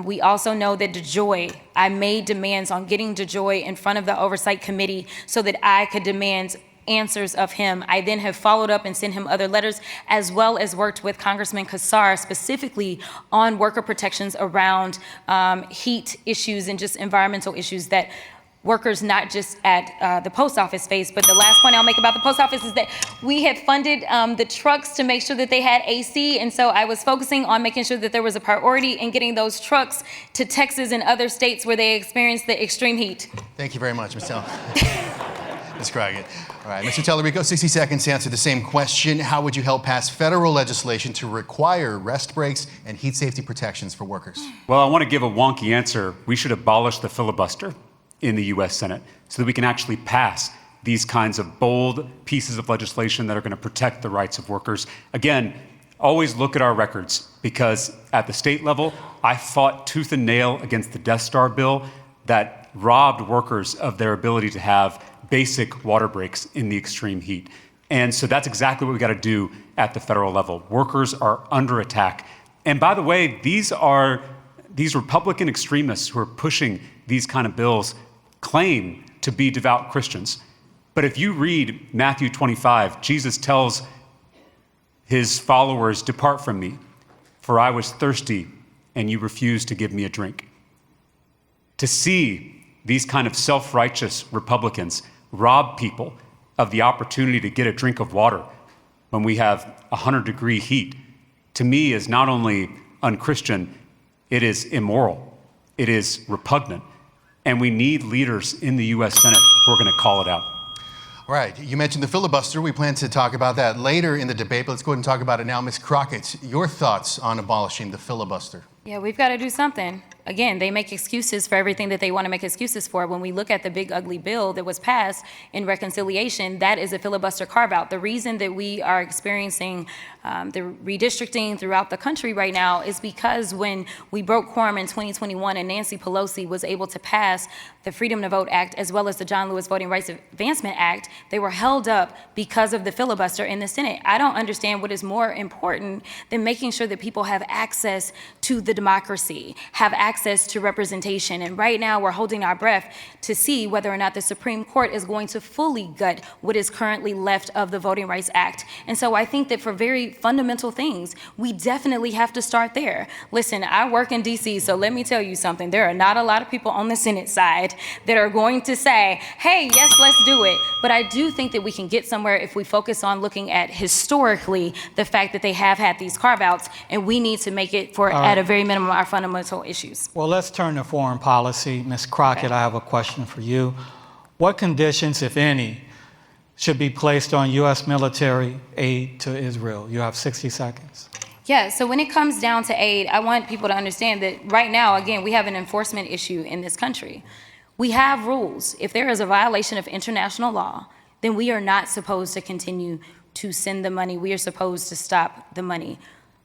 We also know that DeJoy, I made demands on getting DeJoy in front of the Oversight Committee so that I could demand answers of him. I then have followed up and sent him other letters, as well as worked with Congressman Kassar specifically on worker protections around heat issues and just environmental issues that workers not just at the post office face. But the last point I'll make about the post office is that we had funded the trucks to make sure that they had AC, and so I was focusing on making sure that there was a priority in getting those trucks to Texas and other states where they experience the extreme heat. Thank you very much, Ms. Ms. Crockett. All right, Mr. Talarico, 60 seconds to answer the same question. How would you help pass federal legislation to require rest breaks and heat safety protections for workers? Well, I want to give a wonky answer. We should abolish the filibuster in the U.S. Senate so that we can actually pass these kinds of bold pieces of legislation that are going to protect the rights of workers. Again, always look at our records, because at the state level, I fought tooth and nail against the Death Star bill that robbed workers of their ability to have basic water breaks in the extreme heat. And so that's exactly what we got to do at the federal level. Workers are under attack. And by the way, these Republican extremists who are pushing these kind of bills claim to be devout Christians. But if you read Matthew 25, Jesus tells his followers, "Depart from me, for I was thirsty, and you refused to give me a drink." To see these kind of self-righteous Republicans rob people of the opportunity to get a drink of water when we have 100-degree heat, to me is not only unchristian, it is immoral, it is repugnant, and we need leaders in the U.S. Senate who are going to call it out. All right, you mentioned the filibuster. We plan to talk about that later in the debate, but let's go ahead and talk about it now. Ms. Crockett, your thoughts on abolishing the filibuster? Yeah, we've got to do something. again, they make excuses for everything that they want to make excuses for. When we look at the big ugly bill that was passed in reconciliation, that is a filibuster carve-out. The reason that we are experiencing the redistricting throughout the country right now is because when we broke quorum in 2021 and Nancy Pelosi was able to pass the Freedom to Vote Act as well as the John Lewis Voting Rights Advancement Act, they were held up because of the filibuster in the Senate. I don't understand what is more important than making sure that people have access to the democracy, have access to representation. And right now we're holding our breath to see whether or not the Supreme Court is going to fully gut what is currently left of the Voting Rights Act. And so I think that for very fundamental things, we definitely have to start there. Listen, I work in DC, so let me tell you something. There are not a lot of people on the Senate side that are going to say, hey, yes, let's do it. But I do think that we can get somewhere if we focus on looking at historically the fact that they have had these carve-outs, and we need to make it for, at a very minimum, our fundamental issues. Well, let's turn to foreign policy. Ms. Crockett, I have a question for you. What conditions, if any, should be placed on U.S. military aid to Israel? You have 60 seconds. Yeah, so when it comes down to aid, I want people to understand that right now, again, we have an enforcement issue in this country. We have rules. If there is a violation of international law, then we are not supposed to continue to send the money. We are supposed to stop the money.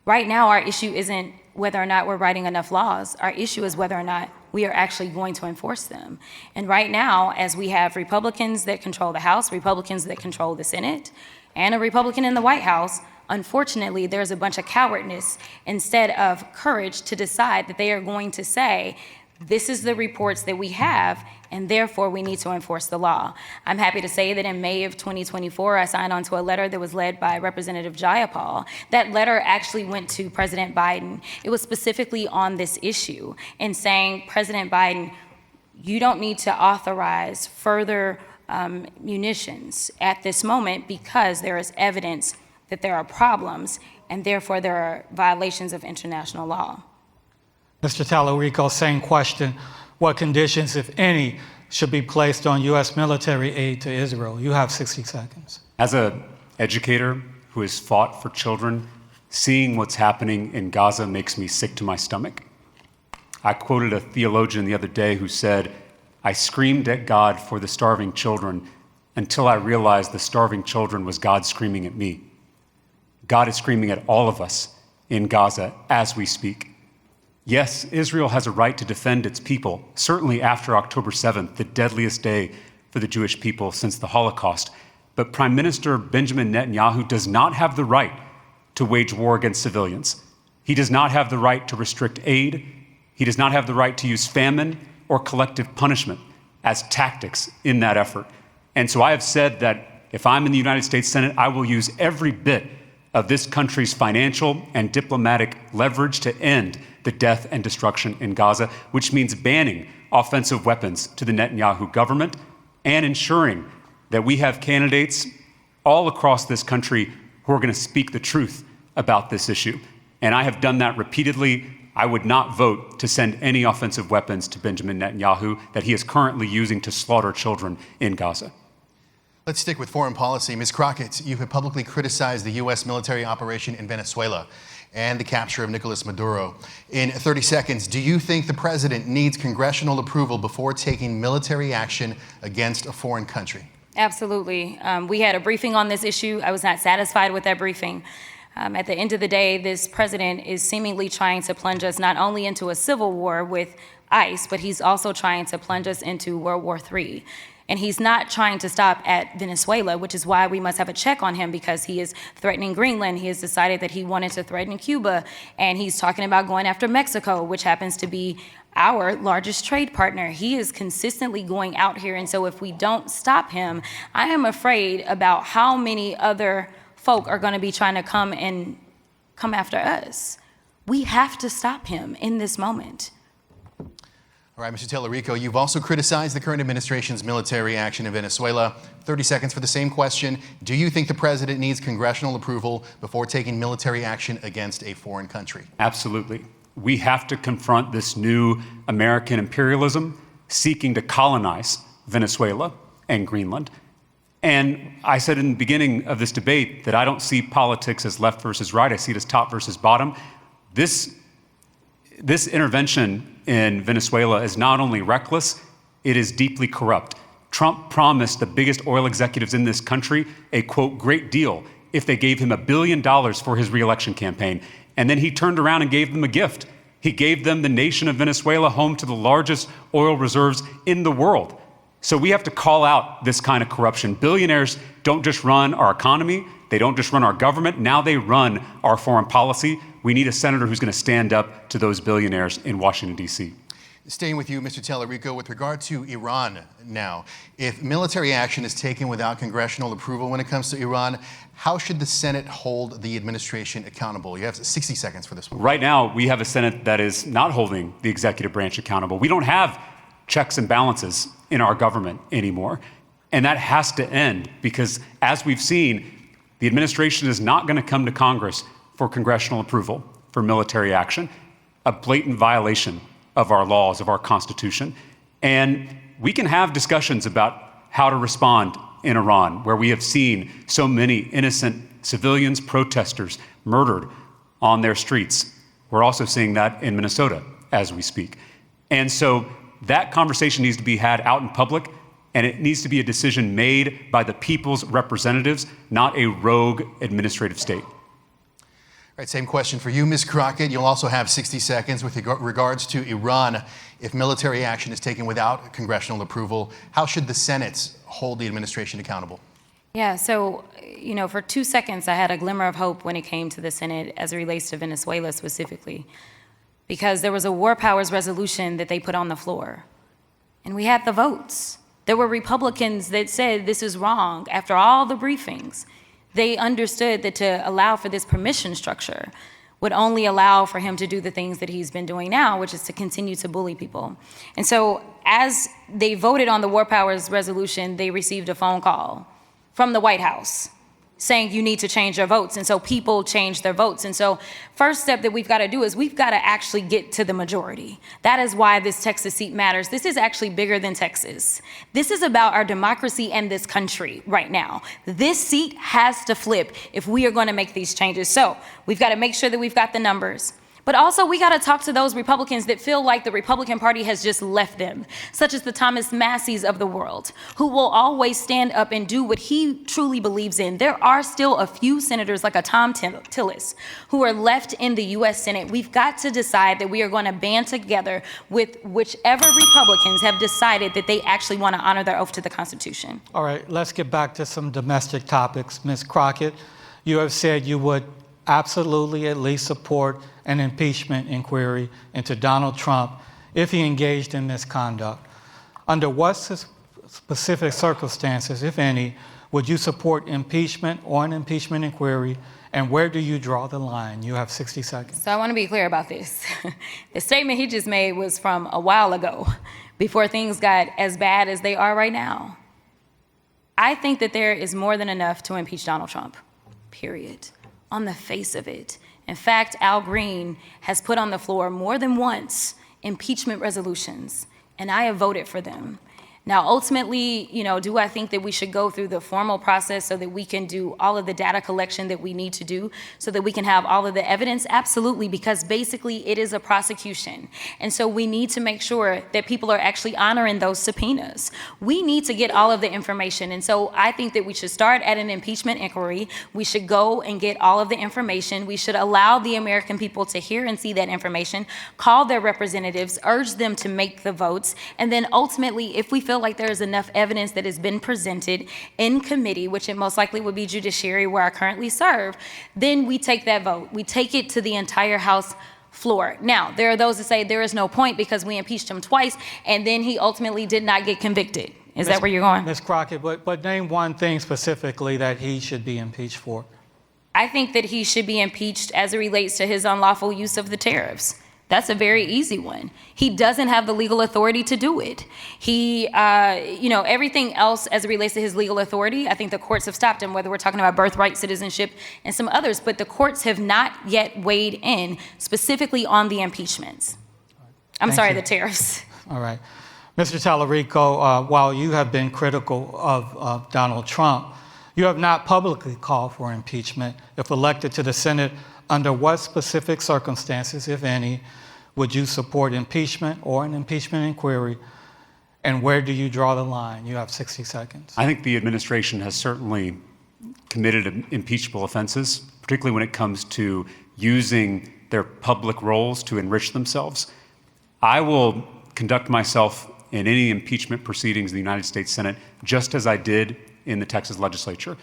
Right now, our issue isn't whether or not we're writing enough laws. Our issue is whether or not we are actually going to enforce them. And right now, as we have Republicans that control the House, Republicans that control the Senate, and a Republican in the White House, unfortunately, there's a bunch of cowardness instead of courage to decide that they are going to say, this is the reports that we have, and therefore we need to enforce the law. I'm happy to say that in May of 2024, I signed on to a letter that was led by Representative Jayapal. That letter actually went to President Biden. It was specifically on this issue and saying, President Biden, you don't need to authorize further munitions at this moment because there is evidence that there are problems and therefore there are violations of international law. Mr. Talarico, same question. What conditions, if any, should be placed on U.S. military aid to Israel? You have 60 seconds. As an educator who has fought for children, seeing what's happening in Gaza makes me sick to my stomach. I quoted a theologian the other day who said, I screamed at God for the starving children until I realized the starving children was God screaming at me. God is screaming at all of us in Gaza as we speak. Yes, Israel has a right to defend its people, certainly after October 7th, the deadliest day for the Jewish people since the Holocaust. But Prime Minister Benjamin Netanyahu does not have the right to wage war against civilians. He does not have the right to restrict aid. He does not have the right to use famine or collective punishment as tactics in that effort. And so I have said that if I'm in the United States Senate, I will use every bit of this country's financial and diplomatic leverage to end the death and destruction in Gaza, which means banning offensive weapons to the Netanyahu government and ensuring that we have candidates all across this country who are going to speak the truth about this issue. And I have done that repeatedly. I would not vote to send any offensive weapons to Benjamin Netanyahu that he is currently using to slaughter children in Gaza. Let's stick with foreign policy. Ms. Crockett, you have publicly criticized the U.S. military operation in Venezuela and the capture of Nicolas Maduro. In 30 seconds, do you think the president needs congressional approval before taking military action against a foreign country? Absolutely. We had a briefing on this issue. I was not satisfied with that briefing. At the end of the day, this president is seemingly trying to plunge us not only into a civil war with ICE, but he's also trying to plunge us into World War III. And he's not trying to stop at Venezuela, which is why we must have a check on him, because he is threatening Greenland. He has decided that he wanted to threaten Cuba. And he's talking about going after Mexico, which happens to be our largest trade partner. He is consistently going out here. And so if we don't stop him, I am afraid about how many other folk are going to be trying to come after us. We have to stop him in this moment. All right, Mr. Talarico, you've also criticized the current administration's military action in Venezuela. 30 seconds for the same question. Do you think the president needs congressional approval before taking military action against a foreign country? Absolutely. We have to confront this new American imperialism seeking to colonize Venezuela and Greenland. And I said in the beginning of this debate that I don't see politics as left versus right. I see it as top versus bottom. This intervention in Venezuela is not only reckless, it is deeply corrupt. Trump promised the biggest oil executives in this country a, quote, great deal if they gave him $1 billion for his reelection campaign. And then he turned around and gave them a gift. He gave them the nation of Venezuela, home to the largest oil reserves in the world. So we have to call out this kind of corruption. Billionaires don't just run our economy. They don't just run our government. Now they run our foreign policy. We need a senator who's going to stand up to those billionaires in Washington, D.C. Staying with you, Mr. Talarico, with regard to Iran now, if military action is taken without congressional approval when it comes to Iran, how should the Senate hold the administration accountable? You have 60 seconds for this one. Right now, we have a Senate that is not holding the executive branch accountable. We don't have checks and balances in our government anymore. And that has to end because, as we've seen, the administration is not going to come to Congress for congressional approval for military action, a blatant violation of our laws, of our Constitution. And we can have discussions about how to respond in Iran, where we have seen so many innocent civilians, protesters murdered on their streets. We're also seeing that in Minnesota as we speak. And so that conversation needs to be had out in public, and it needs to be a decision made by the people's representatives, not a rogue administrative state. All right, same question for you, Ms. Crockett. You'll also have 60 seconds with regards to Iran. If military action is taken without congressional approval, how should the Senate hold the administration accountable? Yeah, so, for 2 seconds, I had a glimmer of hope when it came to the Senate as it relates to Venezuela specifically, because there was a war powers resolution that they put on the floor, and we had the votes. There were Republicans that said this is wrong after all the briefings. They understood that to allow for this permission structure would only allow for him to do the things that he's been doing now, which is to continue to bully people. And so as they voted on the War Powers resolution, they received a phone call from the White House saying you need to change your votes. And so people changed their votes. And so first step that we've got to do is we've got to actually get to the majority. That is why this Texas seat matters. This is actually bigger than Texas. This is about our democracy and this country right now. This seat has to flip if we are going to make these changes. So we've got to make sure that we've got the numbers. But also, we got to talk to those Republicans that feel like the Republican Party has just left them, such as the Thomas Masseys of the world, who will always stand up and do what he truly believes in. There are still a few senators like a Tom Tillis who are left in the U.S. Senate. We've got to decide that we are going to band together with whichever Republicans have decided that they actually want to honor their oath to the Constitution. All right, let's get back to some domestic topics. Ms. Crockett, you have said you would absolutely at least support an impeachment inquiry into Donald Trump if he engaged in misconduct. Under what specific circumstances, if any, would you support impeachment or an impeachment inquiry, and where do you draw the line? You have 60 seconds. So I want to be clear about this. The statement he just made was from a while ago, before things got as bad as they are right now. I think that there is more than enough to impeach Donald Trump, period. On the face of it. In fact, Al Green has put on the floor more than once impeachment resolutions, and I have voted for them. Now, ultimately, do I think that we should go through the formal process so that we can do all of the data collection that we need to do so that we can have all of the evidence? Absolutely, because basically it is a prosecution. And so we need to make sure that people are actually honoring those subpoenas. We need to get all of the information. And so I think that we should start at an impeachment inquiry. We should go and get all of the information. We should allow the American people to hear and see that information, call their representatives, urge them to make the votes. And then ultimately, if we feel like there is enough evidence that has been presented in committee, which it most likely would be judiciary where I currently serve, then we take that vote. We take it to the entire House floor. Now, there are those that say there is no point because we impeached him twice and then he ultimately did not get convicted. Is that where you're going? Ms. Crockett, but name one thing specifically that he should be impeached for. I think that he should be impeached as it relates to his unlawful use of the tariffs. That's a very easy one. He doesn't have the legal authority to do it. He, everything else as it relates to his legal authority, I think the courts have stopped him, whether we're talking about birthright citizenship and some others, but the courts have not yet weighed in specifically on the impeachments. The tariffs. All right. Mr. Talarico, while you have been critical of Donald Trump, you have not publicly called for impeachment. If elected to the Senate, under what specific circumstances, if any, Would you support impeachment or an impeachment inquiry? And where do you draw the line? You have 60 seconds. I think the administration has certainly committed impeachable offenses, particularly when it comes to using their public roles to enrich themselves. I will conduct myself in any impeachment proceedings in the United States Senate just as I did in the Texas legislature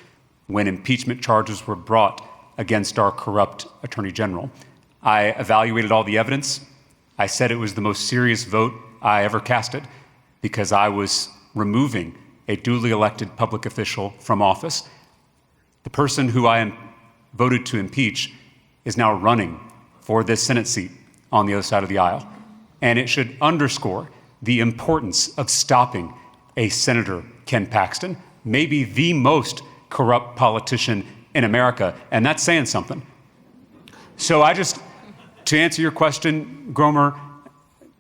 when impeachment charges were brought against our corrupt Attorney General. I evaluated all the evidence. I said it was the most serious vote I ever casted because I was removing a duly elected public official from office. The person who I voted to impeach is now running for this Senate seat on the other side of the aisle. And it should underscore the importance of stopping a Senator Ken Paxton, maybe the most corrupt politician in America, and that's saying something. So to answer your question, Gromer,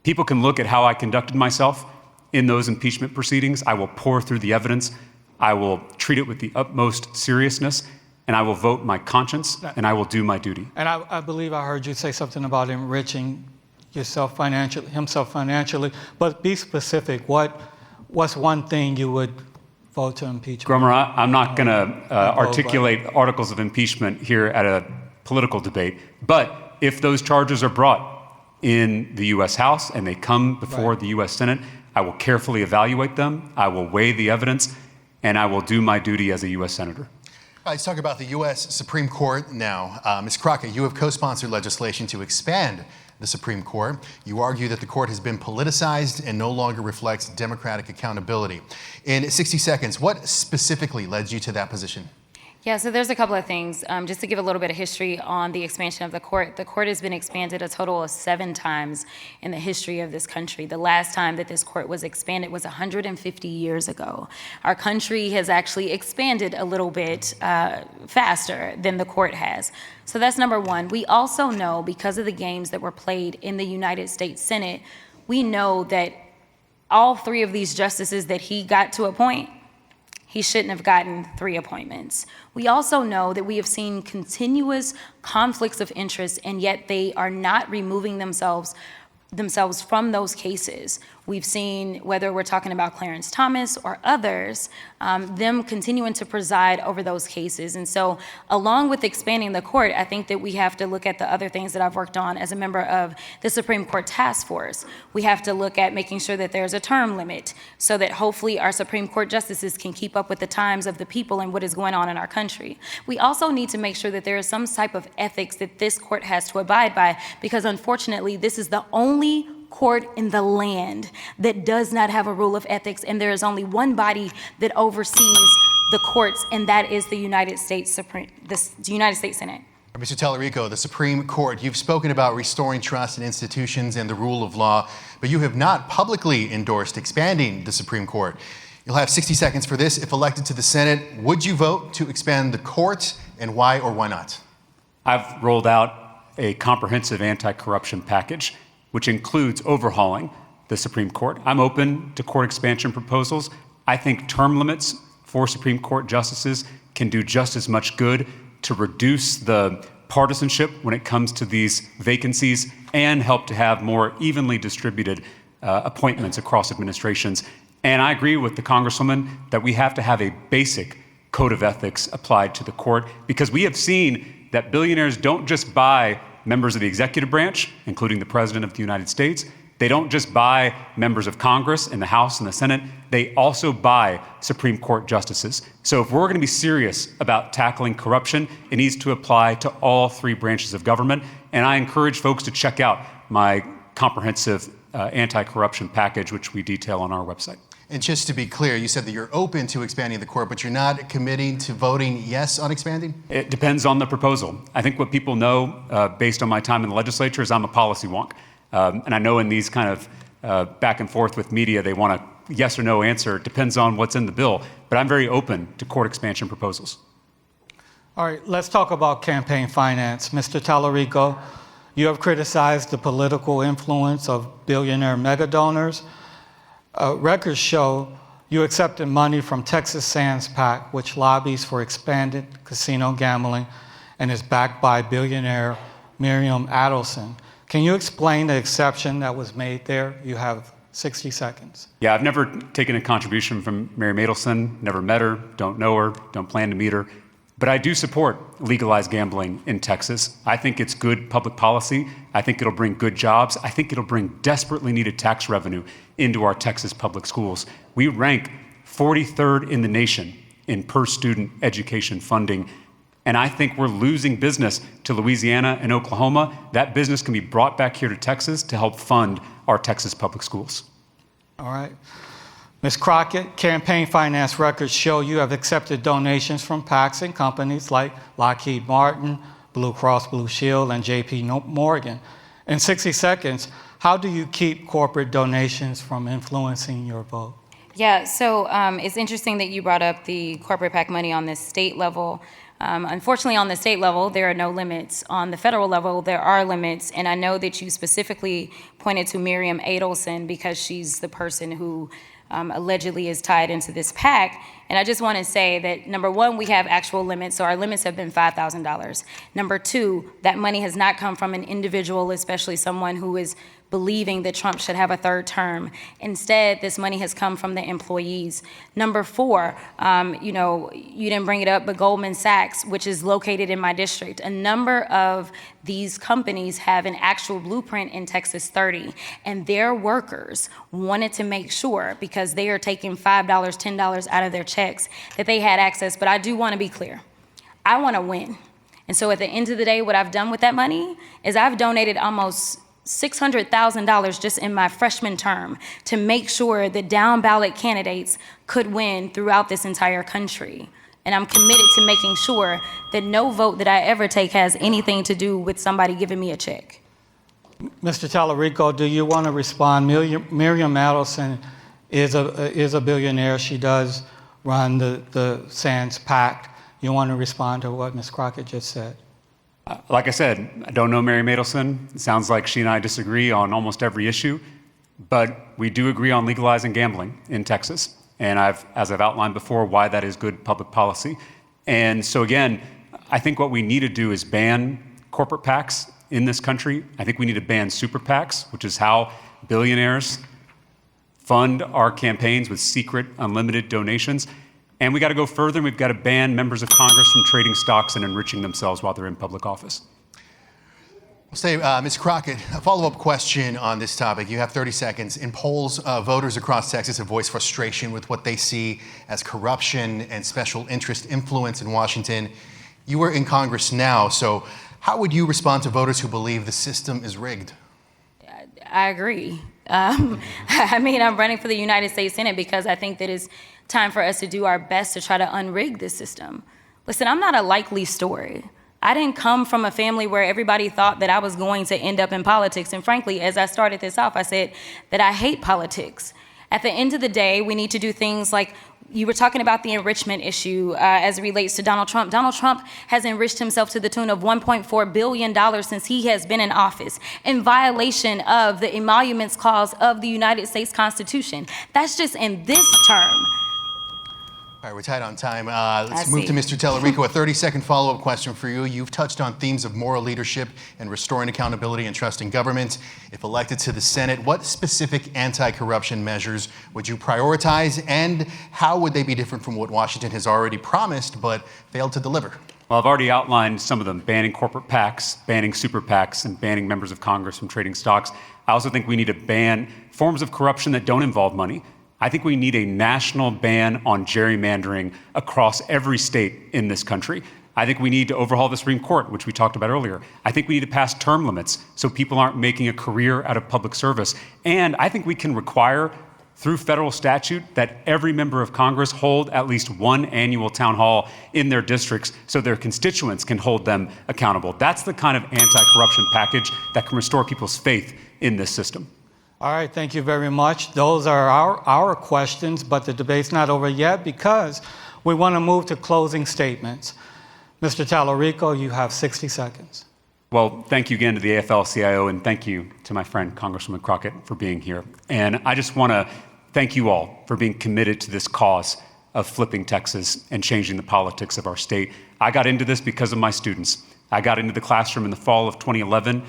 people can look at how I conducted myself in those impeachment proceedings. I will pore through the evidence. I will treat it with the utmost seriousness, and I will vote my conscience, and I will do my duty. And I believe I heard you say something about enriching himself financially, but be specific. What's one thing you would vote to impeach? Gromer, I'm not going to articulate articles of impeachment here at a political debate, but if those charges are brought in the U.S. House and they come before the U.S. Senate, I will carefully evaluate them, I will weigh the evidence, and I will do my duty as a U.S. Senator. Let's talk about the U.S. Supreme Court now. Ms. Crockett, you have co-sponsored legislation to expand the Supreme Court. You argue that the court has been politicized and no longer reflects democratic accountability. In 60 seconds, what specifically led you to that position? Yeah, so there's a couple of things. Just to give a little bit of history on the expansion of the court has been expanded a total of 7 times in the history of this country. The last time that this court was expanded was 150 years ago. Our country has actually expanded a little bit faster than the court has. So that's number one. We also know, because of the games that were played in the United States Senate, we know that all 3 of these justices that he got to appoint, he shouldn't have gotten 3 appointments. We also know that we have seen continuous conflicts of interest, and yet they are not removing themselves from those cases. We've seen, whether we're talking about Clarence Thomas or others, them continuing to preside over those cases. And so along with expanding the court, I think that we have to look at the other things that I've worked on as a member of the Supreme Court Task Force. We have to look at making sure that there's a term limit so that hopefully our Supreme Court justices can keep up with the times of the people and what is going on in our country. We also need to make sure that there is some type of ethics that this court has to abide by, because unfortunately this is the only court in the land that does not have a rule of ethics, and there is only one body that oversees the courts, and that is the United States Senate. Mr. Talarico, the Supreme Court, you've spoken about restoring trust in institutions and the rule of law, but you have not publicly endorsed expanding the Supreme Court. You'll have 60 seconds for this. If elected to the Senate, would you vote to expand the court, and why or why not? I've rolled out a comprehensive anti-corruption package, which includes overhauling the Supreme Court. I'm open to court expansion proposals. I think term limits for Supreme Court justices can do just as much good to reduce the partisanship when it comes to these vacancies and help to have more evenly distributed appointments across administrations. And I agree with the Congresswoman that we have to have a basic code of ethics applied to the court, because we have seen that billionaires don't just buy members of the executive branch, including the President of the United States. They don't just buy members of Congress in the House and the Senate. They also buy Supreme Court justices. So if we're going to be serious about tackling corruption, it needs to apply to all 3 branches of government. And I encourage folks to check out my comprehensive anti-corruption package, which we detail on our website. And just to be clear, you said that you're open to expanding the court, but you're not committing to voting yes on expanding? It depends on the proposal. I think what people know, based on my time in the legislature, is I'm a policy wonk. And I know in these kind of back and forth with media, they want a yes or no answer. It depends on what's in the bill. But I'm very open to court expansion proposals. All right, let's talk about campaign finance. Mr. Talarico, you have criticized the political influence of billionaire mega donors. Records show you accepted money from Texas Sands PAC, which lobbies for expanded casino gambling and is backed by billionaire Miriam Adelson. Can you explain the exception that was made there? You have 60 seconds. Yeah, I've never taken a contribution from Mary Matelson, never met her, don't know her, don't plan to meet her. But I do support legalized gambling in Texas. I think it's good public policy. I think it'll bring good jobs. I think it'll bring desperately needed tax revenue into our Texas public schools. We rank 43rd in the nation in per student education funding. And I think we're losing business to Louisiana and Oklahoma. That business can be brought back here to Texas to help fund our Texas public schools. All right. Ms. Crockett, campaign finance records show you have accepted donations from PACs and companies like Lockheed Martin, Blue Cross Blue Shield, and JP Morgan. In 60 seconds, how do you keep corporate donations from influencing your vote? Yeah, so it's interesting that you brought up the corporate PAC money on the state level. Unfortunately, on the state level, there are no limits. On the federal level, there are limits, and I know that you specifically pointed to Miriam Adelson because she's the person who allegedly is tied into this PAC. And I just want to say that, number one, we have actual limits, so our limits have been $5,000. Number two, that money has not come from an individual, especially someone who is believing that Trump should have a third term. Instead, this money has come from the employees. Number four, you didn't bring it up, but Goldman Sachs, which is located in my district, a number of these companies have an actual blueprint in Texas 30, and their workers wanted to make sure, because they are taking $5, $10 out of their checks, that they had access. But I do want to be clear. I want to win. And so at the end of the day, what I've done with that money is I've donated almost $600,000 just in my freshman term to make sure that down ballot candidates could win throughout this entire country. And I'm committed to making sure that no vote that I ever take has anything to do with somebody giving me a check. Mr. Talarico, do you want to respond? Miriam Adelson is a billionaire. She does run the Sands PAC. You want to respond to what Ms. Crockett just said? Like I said, I don't know Mary Matelson. It sounds like she and I disagree on almost every issue, but we do agree on legalizing gambling in Texas. And as I've outlined before, why that is good public policy. And so again, I think what we need to do is ban corporate PACs in this country. I think we need to ban super PACs, which is how billionaires fund our campaigns with secret, unlimited donations. And we got to go further, and we've got to ban members of Congress from trading stocks and enriching themselves while they're in public office. I'll say, Ms. Crockett, a follow-up question on this topic. You have 30 seconds. In polls, voters across Texas have voiced frustration with what they see as corruption and special interest influence in Washington. You are in Congress now, so how would you respond to voters who believe the system is rigged? I agree. I'm running for the United States Senate because I think that it's time for us to do our best to try to unrig this system. Listen, I'm not a likely story. I didn't come from a family where everybody thought that I was going to end up in politics. And frankly, as I started this off, I said that I hate politics. At the end of the day, we need to do things like you were talking about the enrichment issue as it relates to Donald Trump. Donald Trump has enriched himself to the tune of $1.4 billion since he has been in office in violation of the emoluments clause of the United States Constitution. That's just in this term. All right, we're tight on time. Let's move to Mr. Talarico. A 30-second follow-up question for you. You've touched on themes of moral leadership and restoring accountability and trust in government. If elected to the Senate, what specific anti-corruption measures would you prioritize, and how would they be different from what Washington has already promised but failed to deliver? Well, I've already outlined some of them: banning corporate PACs, banning super PACs, and banning members of Congress from trading stocks. I also think we need to ban forms of corruption that don't involve money. I think we need a national ban on gerrymandering across every state in this country. I think we need to overhaul the Supreme Court, which we talked about earlier. I think we need to pass term limits so people aren't making a career out of public service. And I think we can require, through federal statute, that every member of Congress hold at least one annual town hall in their districts so their constituents can hold them accountable. That's the kind of anti-corruption package that can restore people's faith in this system. All right, thank you very much. Those are our questions, but the debate's not over yet because we want to move to closing statements. Mr. Talarico, you have 60 seconds. Well, thank you again to the AFL-CIO, and thank you to my friend Congresswoman Crockett for being here. And I just want to thank you all for being committed to this cause of flipping Texas and changing the politics of our state. I got into this because of my students. I got into the classroom in the fall of 2011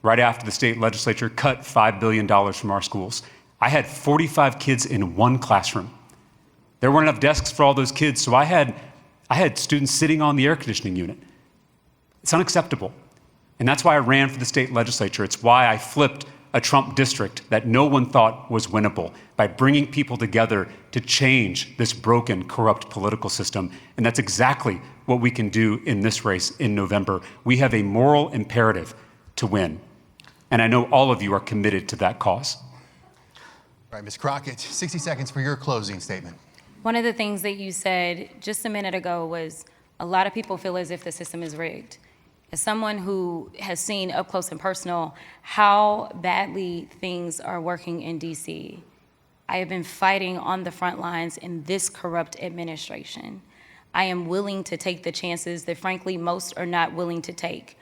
right after the state legislature cut $5 billion from our schools. I had 45 kids in one classroom. There weren't enough desks for all those kids, so I had students sitting on the air conditioning unit. It's unacceptable. And that's why I ran for the state legislature. It's why I flipped a Trump district that no one thought was winnable by bringing people together to change this broken, corrupt political system. And that's exactly what we can do in this race in November. We have a moral imperative to win. And I know all of you are committed to that cause. All right, Ms. Crockett, 60 seconds for your closing statement. One of the things that you said just a minute ago was a lot of people feel as if the system is rigged. As someone who has seen up close and personal how badly things are working in DC, I have been fighting on the front lines in this corrupt administration. I am willing to take the chances that frankly most are not willing to take.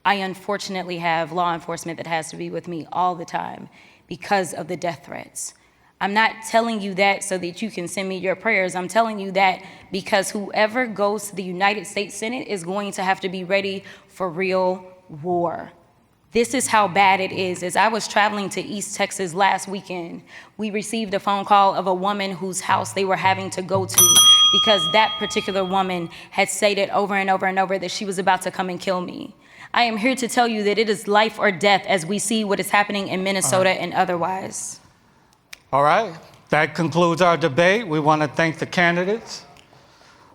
I unfortunately have law enforcement that has to be with me all the time because of the death threats. I'm not telling you that so that you can send me your prayers. I'm telling you that because whoever goes to the United States Senate is going to have to be ready for real war. This is how bad it is. As I was traveling to East Texas last weekend, we received a phone call of a woman whose house they were having to go to because that particular woman had stated over and over and over that she was about to come and kill me. I am here to tell you that it is life or death as we see what is happening in Minnesota and otherwise. All right, that concludes our debate. We want to thank the candidates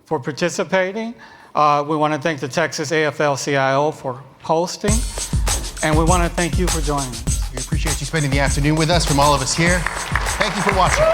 for participating. We want to thank the Texas AFL-CIO for hosting, and we want to thank you for joining us. We appreciate you spending the afternoon with us. From all of us here, thank you for watching.